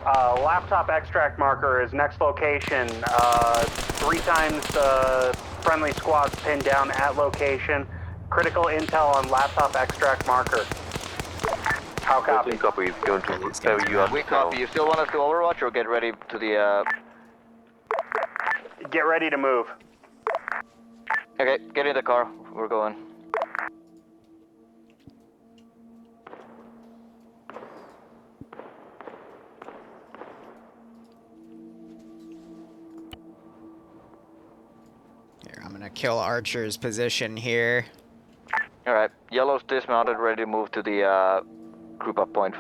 Laptop extract marker is next location. 3 times friendly squads pinned down at location. Critical intel on laptop extract marker. How copy? Copy. Going to you. We copy. You still want us to overwatch or get ready to the? Get ready to move. Okay, get in the car. We're going. Here, I'm gonna kill Archer's position here. Alright, yellow's dismounted, ready to move to the group up point.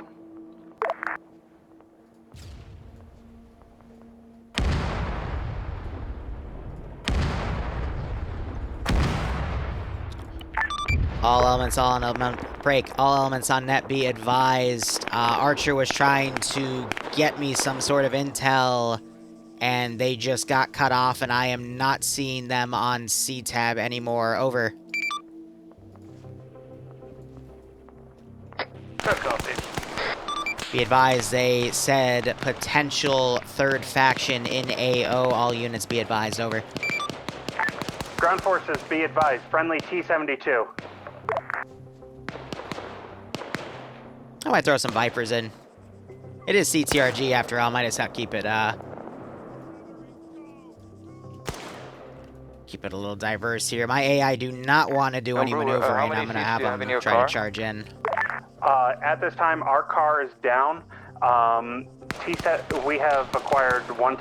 All elements on break. All elements on net be advised. Archer was trying to get me some sort of intel, and they just got cut off, and I am not seeing them on C-Tab anymore. Over. Good copy. Be advised, they said potential third faction in AO. All units be advised. Over. Ground forces, be advised. Friendly T-72. I might throw some Vipers in. It is CTRG after all. Might as well keep it, keep it a little diverse here. My AI do not want to do any maneuvering. I'm going to have them try to charge in. At this time, our car is down. We have acquired 1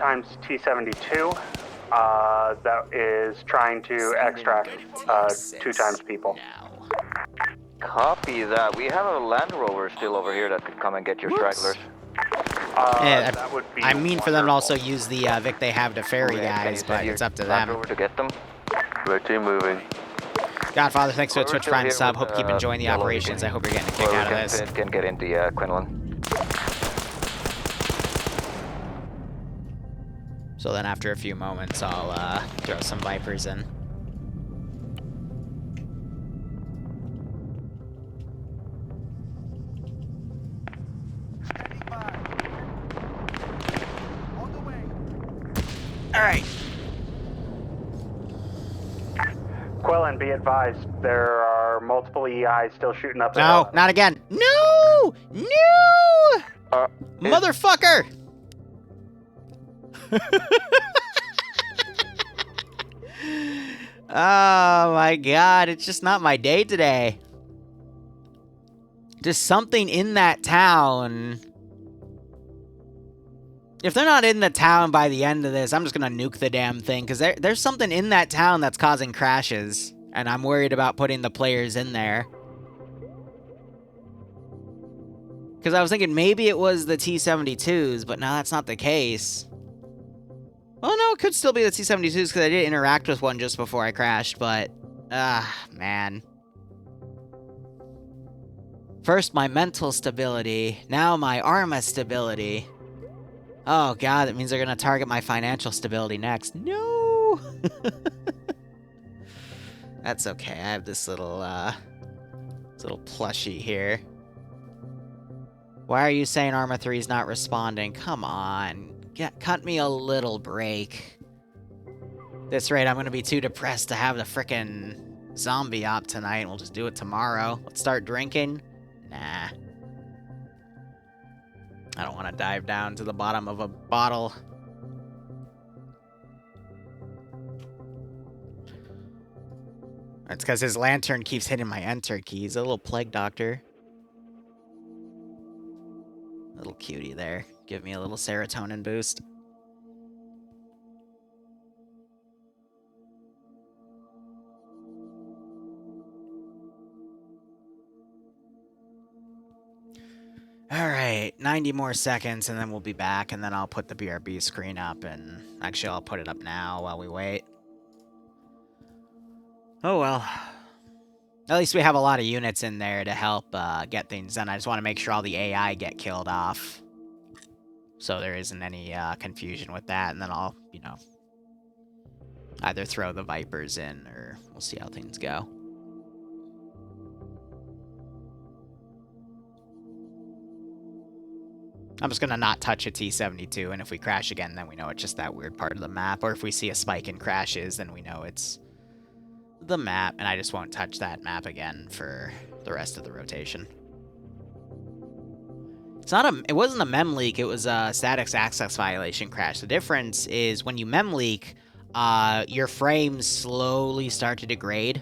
T-72 that is trying to extract 2 times people. Copy that. We have a Land Rover still over here that could come and get your stragglers. Yeah, that would be I mean for them to also use the Vic they have to ferry guys, but it's up to Land them. Rover to get them. Red team moving. Godfather, thanks for the Twitch Prime sub. Hope you keep enjoying the Yellow, operations. I hope you're getting a kick out of this. Can get into Quinlan. So then after a few moments, I'll throw some Vipers in. Alright. Quillen, be advised. There are multiple EIs still shooting up the No, hill. not again. No! No! Motherfucker! Oh my god, it's just not my day today. Just something in that town. If they're not in the town by the end of this, I'm just gonna nuke the damn thing, because there's something in that town that's causing crashes, and I'm worried about putting the players in there. Because I was thinking maybe it was the T-72s, but no, that's not the case. Well, no, it could still be the T-72s, because I did interact with one just before I crashed, but... man. First my mental stability, now my Arma stability. Oh god, that means they're gonna target my financial stability next. No! That's okay, I have this little plushie here. Why are you saying Arma 3 is not responding? Come on. Cut me a little break. At this rate, I'm gonna be too depressed to have the frickin' zombie op tonight. We'll just do it tomorrow. Let's start drinking. Nah. I don't want to dive down to the bottom of a bottle. It's because his lantern keeps hitting my enter key. He's a little plague doctor. Little cutie there. Give me a little serotonin boost. Alright, 90 more seconds and then we'll be back, and then I'll put the BRB screen up, and actually I'll put it up now while we wait. Oh well. At least we have a lot of units in there to help get things done. I just want to make sure all the AI get killed off, so there isn't any confusion with that, and then I'll, you know, either throw the Vipers in, or we'll see how things go. I'm just gonna not touch a T-72, and if we crash again, then we know it's just that weird part of the map, or if we see a spike in crashes, then we know it's the map, and I just won't touch that map again for the rest of the rotation. It wasn't a mem leak, it was a static access violation crash. The difference is when you mem leak, your frames slowly start to degrade,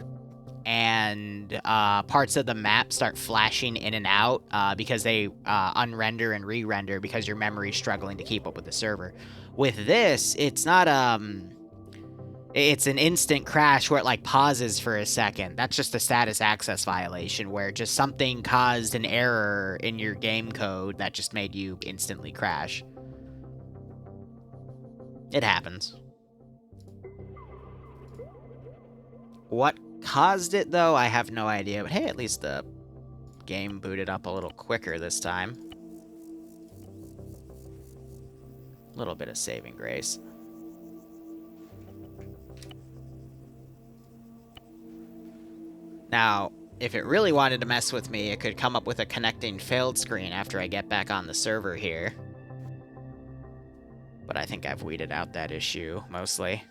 and parts of the map start flashing in and out because they unrender and re-render because your memory's struggling to keep up with the server. With this, it's not It's an instant crash where it like pauses for a second. That's just a status access violation where just something caused an error in your game code that just made you instantly crash. It happens. What caused it though, I have no idea. But hey, at least the game booted up a little quicker this time. A little bit of saving grace. Now, if it really wanted to mess with me, it could come up with a connecting failed screen after I get back on the server here. But I think I've weeded out that issue, mostly.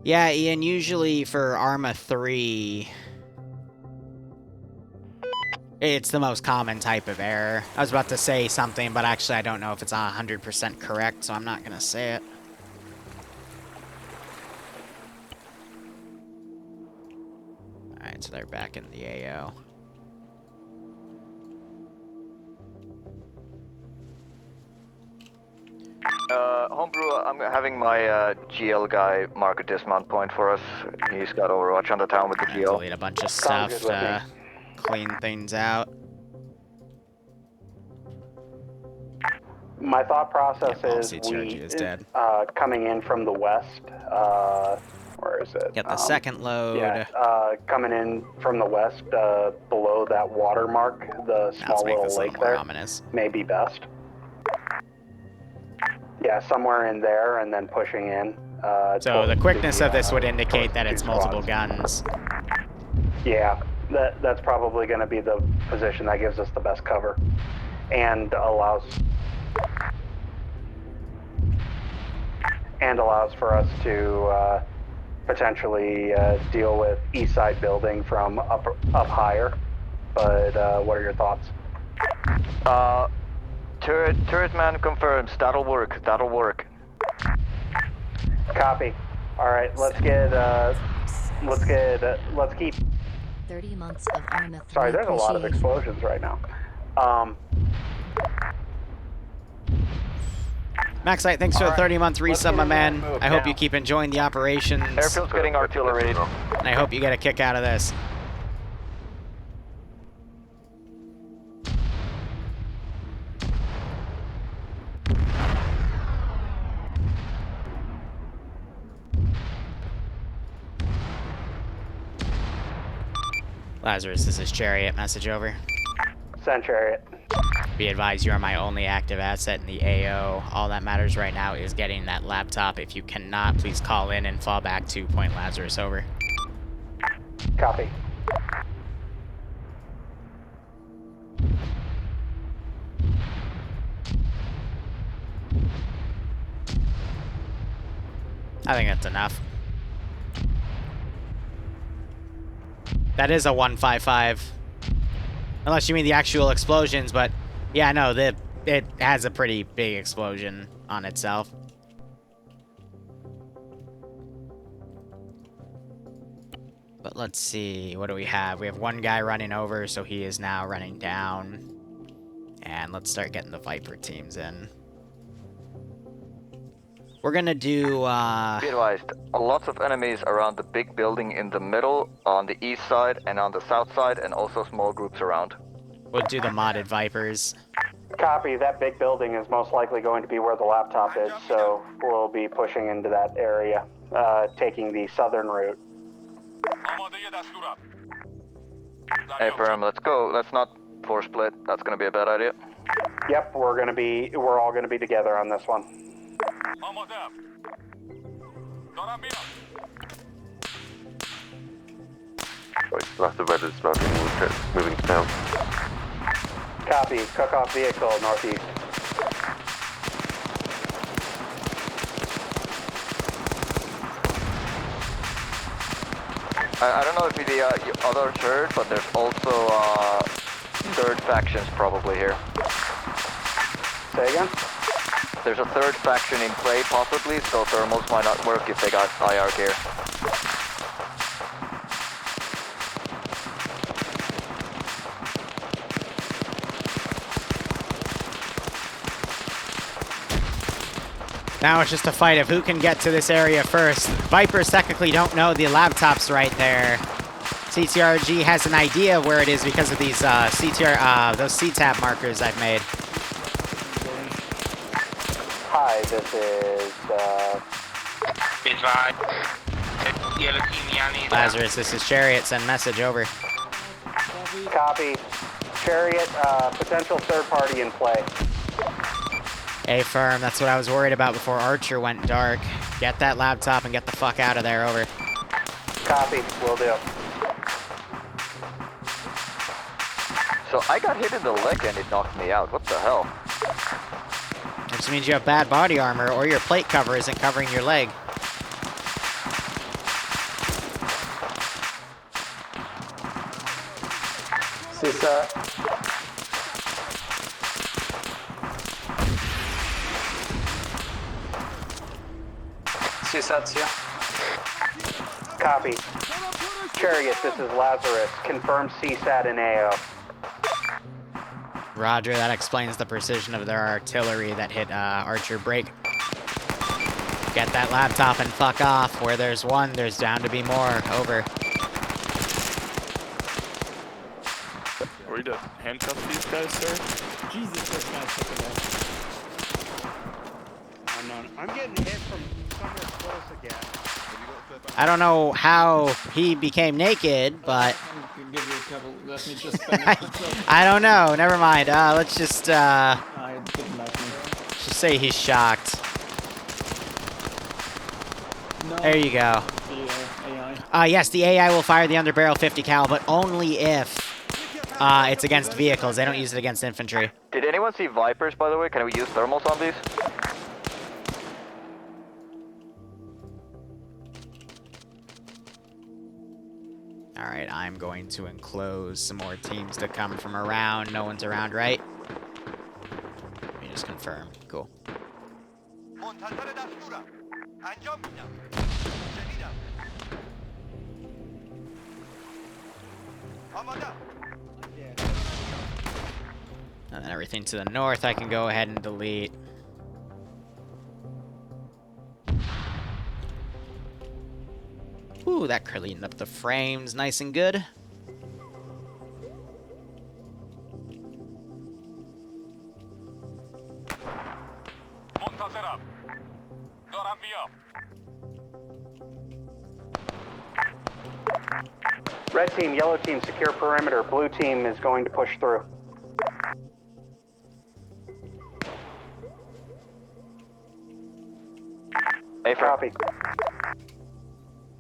Yeah, Ian, usually for Arma 3, it's the most common type of error. I was about to say something, but actually I don't know if it's 100% correct, so I'm not going to say it. Alright, so they're back in the AO. Homebrew, I'm having my GL guy mark a dismount point for us. He's got Overwatch on the town with the GL. Delete a bunch of stuff to clean things out. My thought process is CTRG is dead. Coming in from the west. Where is it? Get the second load. Yeah, coming in from the west, below that watermark, the small little lake there, may be best. Yeah, somewhere in there, and then pushing in. So the quickness of this would indicate that it's multiple guns. Yeah, that's probably going to be the position that gives us the best cover, and allows for us to potentially deal with east side building from up higher. But what are your thoughts? Turret man confirms. That'll work. That'll work. Copy. All right, let's keep. 30 months of Arma 3. Sorry, there's a lot of explosions right now. Maxite, thanks for the 30-month resub, my man. I hope you keep enjoying the operations. Airfield's getting artillery. And I hope you get a kick out of this. Lazarus, this is Chariot. Message over. Send Chariot. Be advised, you are my only active asset in the AO. All that matters right now is getting that laptop. If you cannot, please call in and fall back to Point Lazarus. Over. Copy. I think that's enough. That is a 155. Unless you mean the actual explosions, but yeah, no, it has a pretty big explosion on itself. But let's see, what do we have? We have one guy running over, so he is now running down. And let's start getting the Viper teams in. We're gonna do, Be advised, lots of enemies around the big building in the middle, on the east side, and on the south side, and also small groups around. We'll do the modded Vipers. Copy. That big building is most likely going to be where the laptop is, so we'll be pushing into that area, taking the southern route. Hey, firm, let's go. Let's not force split. That's gonna be a bad idea. Yep, we're all gonna be together on this one. Right, last of red is starting moving down. Copy. Cook off vehicle northeast. I don't know if the others heard, but there's also third factions probably here. Say again? There's a third faction in play, possibly, so thermals might not work if they got IR gear. Now it's just a fight of who can get to this area first. Vipers technically don't know the laptop's right there. CTRG has an idea of where it is because of these those CTAB markers I've made. Hi, this is, Lazarus, this is Chariot. Send message over. Copy. Chariot, potential third party in play. Firm, that's what I was worried about before Archer went dark. Get that laptop and get the fuck out of there, over. Copy, will do. So I got hit in the leg and it knocked me out. What the hell? Which means you have bad body armor, or your plate cover isn't covering your leg. CSAT. CSAT's here. Copy. Chariot, this is Lazarus. Confirm CSAT and AO. Roger, that explains the precision of their artillery that hit Archer break. Get that laptop and fuck off. Where there's one, there's bound to be more. Over. Are we to handcuff these guys, sir? Jesus, this guy's taking off. I'm getting hit from somewhere close again. I don't know how he became naked, but Give you a couple. Let me just. I don't know. Never mind. Let's just I didn't like me. just say he's shocked. No. There you go. The AI. Yes, the AI will fire the underbarrel 50 cal, but only if it's against vehicles. They don't use it against infantry. Did anyone see Vipers, by the way? Can we use thermals on these? Alright, I'm going to enclose some more teams to come from around. No one's around, right? Let me just confirm. Cool. And then everything to the north I can go ahead and delete. Ooh, that cleaned up the frames nice and good. Red team, yellow team, secure perimeter. Blue team is going to push through. Hey, copy.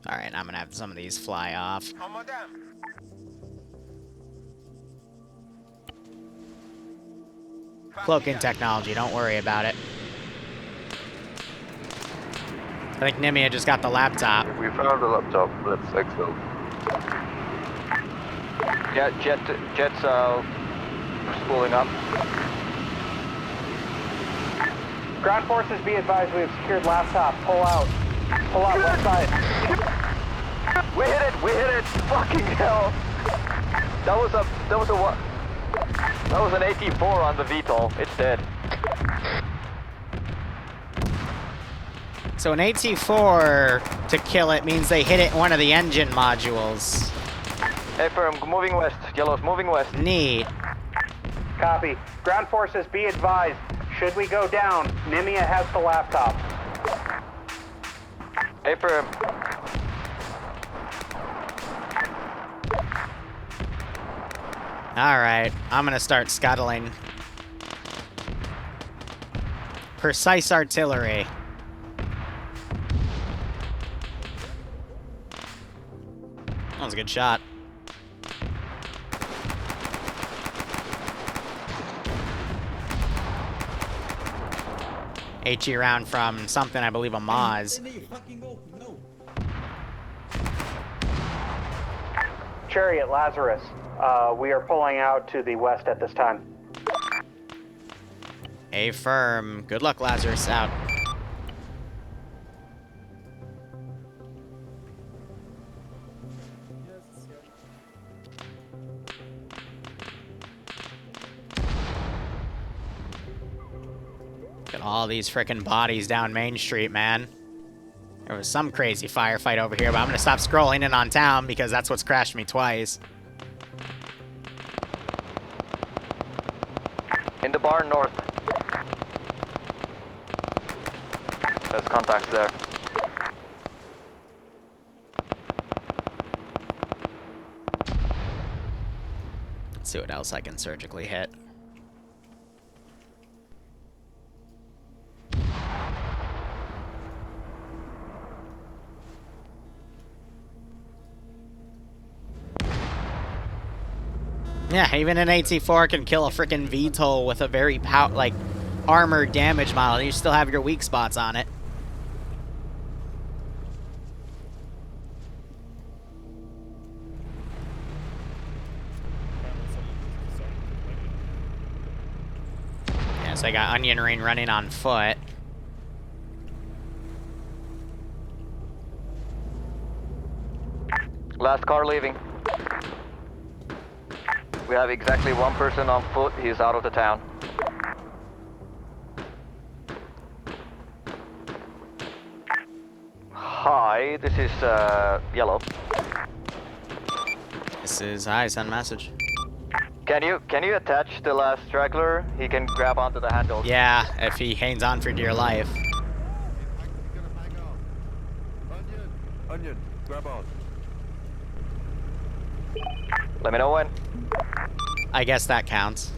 Alright, I'm gonna have some of these fly off. Cloaking technology, don't worry about it. I think Nimia just got the laptop. We found a laptop, let's exfil. Yeah, Jet's spooling up. Ground forces, be advised, we have secured laptop. Pull out. Pull out, left side. We hit it! We hit it! Fucking hell! That was an AT-4 on the VTOL. It's dead. So an AT-4 to kill it means they hit it in one of the engine modules. Hey, firm, moving west. Yellow's moving west. Neat. Copy. Ground forces, be advised. Should we go down, Nimia has the laptop. Hey, firm. Alright, I'm gonna start scuttling. Precise artillery. That was a good shot. HE round from something, I believe, a Maz. Chariot, Lazarus. We are pulling out to the west at this time. Affirm. Good luck, Lazarus. Out. Look at all these frickin' bodies down Main Street, man. There was some crazy firefight over here, but I'm gonna stop scrolling in on town because that's what's crashed me twice. In the barn north. There's contacts there. Let's see what else I can surgically hit. Yeah, even an AT4 can kill a freaking VTOL with a very armored damage model. You still have your weak spots on it. Yeah, so I got Onion Ring running on foot. Last car leaving. We have exactly one person on foot. He's out of the town. Hi, this is Yellow. This is hi, send message. Can you attach the last straggler? He can grab onto the handle. Yeah, if he hangs on for dear life. Onion, grab on. Let me know when. I guess that counts.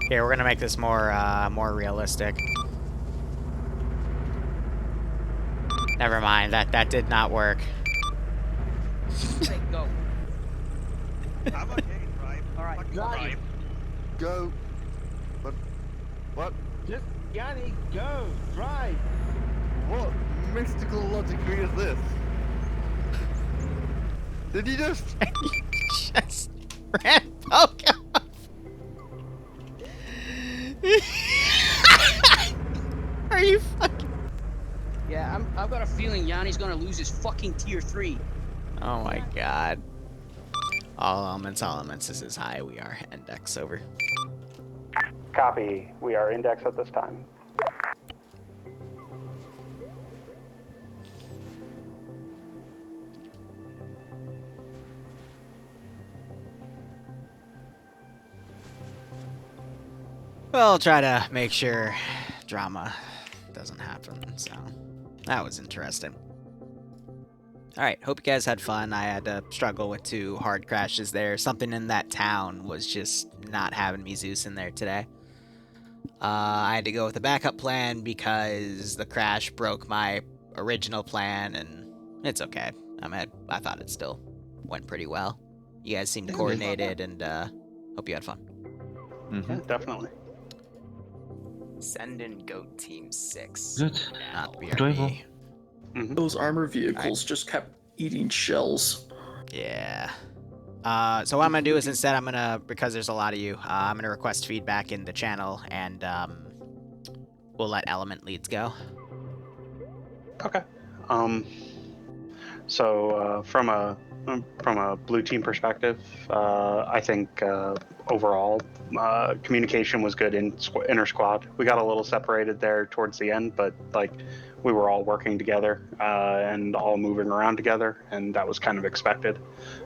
Here, we're gonna make this more realistic. Never mind, that did not work. Hey, go. I'm okay, drive. Alright, Drive. Go. What? Just, Yanni, go! Drive! What mystical logicry is this? Did you just... Just ran poke off. Are you fucking... Yeah, I've got a feeling Yanni's gonna lose his fucking tier 3. Oh my god. All elements, this is high, we are index over. Copy. We are index at this time. We'll try to make sure drama doesn't happen, so that was interesting. Alright, hope you guys had fun. I had to struggle with 2 hard crashes there. Something in that town was just not having me Zeus in there today. I had to go with a backup plan because the crash broke my original plan, and it's okay. I thought it still went pretty well. You guys seemed coordinated, and hope you had fun. Mm-hmm. Yeah, definitely. Send in Goat Team 6. Good. Not Enjoyable. Mm-hmm. Those armor vehicles just kept eating shells. Yeah. So what I'm gonna do is instead because there's a lot of you, I'm gonna request feedback in the channel, and we'll let element leads go. Okay. So from a blue team perspective, I think overall communication was good in inter squad. We got a little separated there towards the end, but like we were all working together and all moving around together, and that was kind of expected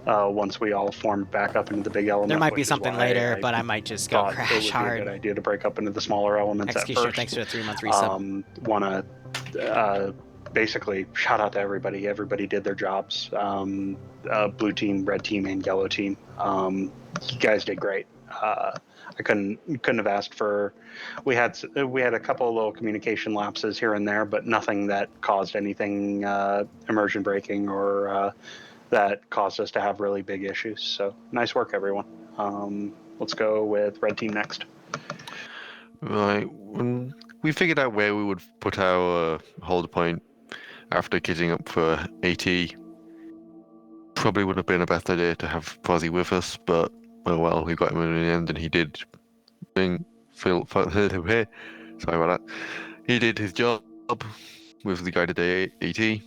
once we all formed back up into the big element. There might be something later, but I might just go crash it would hard. Be a good idea to break up into the smaller elements at first. Thanks for the 3-month resub. Want to basically shout out to everybody. Everybody did their jobs. Blue team, red team, and yellow team. You guys did great. I couldn't have asked for. We had a couple of little communication lapses here and there, but nothing that caused anything immersion breaking or that caused us to have really big issues. So nice work, everyone. Let's go with red team next. Right. We figured out where we would put our hold point after kitting up for AT. probably would have been a best idea to have Fozzie with us, but oh well, we got him in the end, and he did sorry about that. He did his job with the guided AT.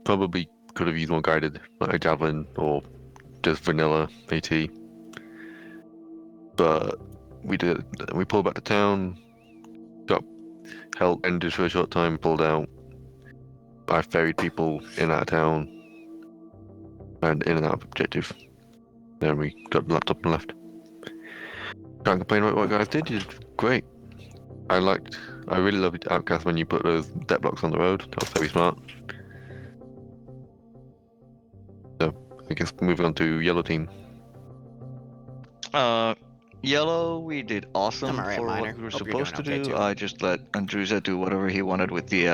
Probably could have used more guided, like a javelin or just vanilla AT. But we did. We pulled back to town. Got help ended for a short time. Pulled out. I ferried people in and out of town and in and out of objective. Then we got the laptop and left. Can't complain about what you guys did. You did great. I really loved Outcast when you put those debt blocks on the road. That was very smart. So I guess moving on to yellow team. Yellow, we did awesome I'm alright, for Miner. what we were Hope you're supposed to doing okay, do. too. I just let Andruza do whatever he wanted with the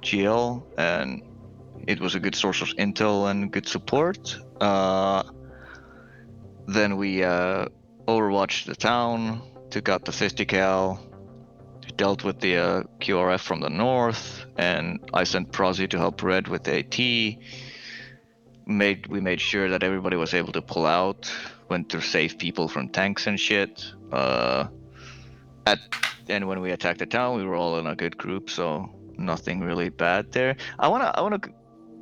GL, and it was a good source of intel and good support. Then we overwatched the town, took out the 50 cal, dealt with the QRF from the north, and I sent Prozzy to help Red with AT. We made sure that everybody was able to pull out, went to save people from tanks and shit. And when we attacked the town, we were all in a good group, so nothing really bad there. I wanna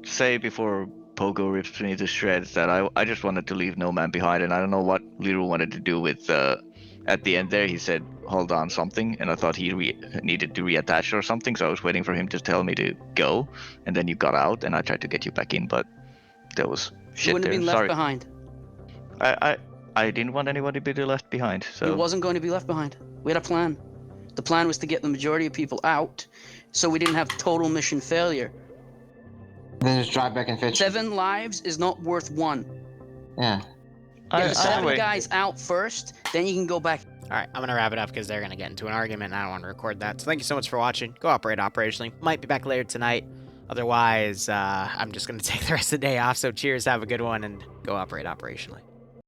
say before Pogo rips me to shreds that I just wanted to leave no man behind, and I don't know what Liru wanted to do with at the end there. He said hold on something, and I thought he needed to reattach or something, so I was waiting for him to tell me to go, and then you got out, and I tried to get you back in, but there was shit You wouldn't there. have been left Sorry. behind. I didn't want anybody to be left behind, so... You wasn't going to be left behind. We had a plan. The plan was to get the majority of people out, so we didn't have total mission failure. Then just drive back and fetch. 7 lives is not worth 1. Yeah. Get the 7 anyway. guys out first, then you can go back. Alright, I'm gonna wrap it up because they're gonna get into an argument and I don't want to record that. So thank you so much for watching. Go operate operationally. Might be back later tonight. Otherwise, I'm just gonna take the rest of the day off. So cheers, have a good one, and go operate operationally.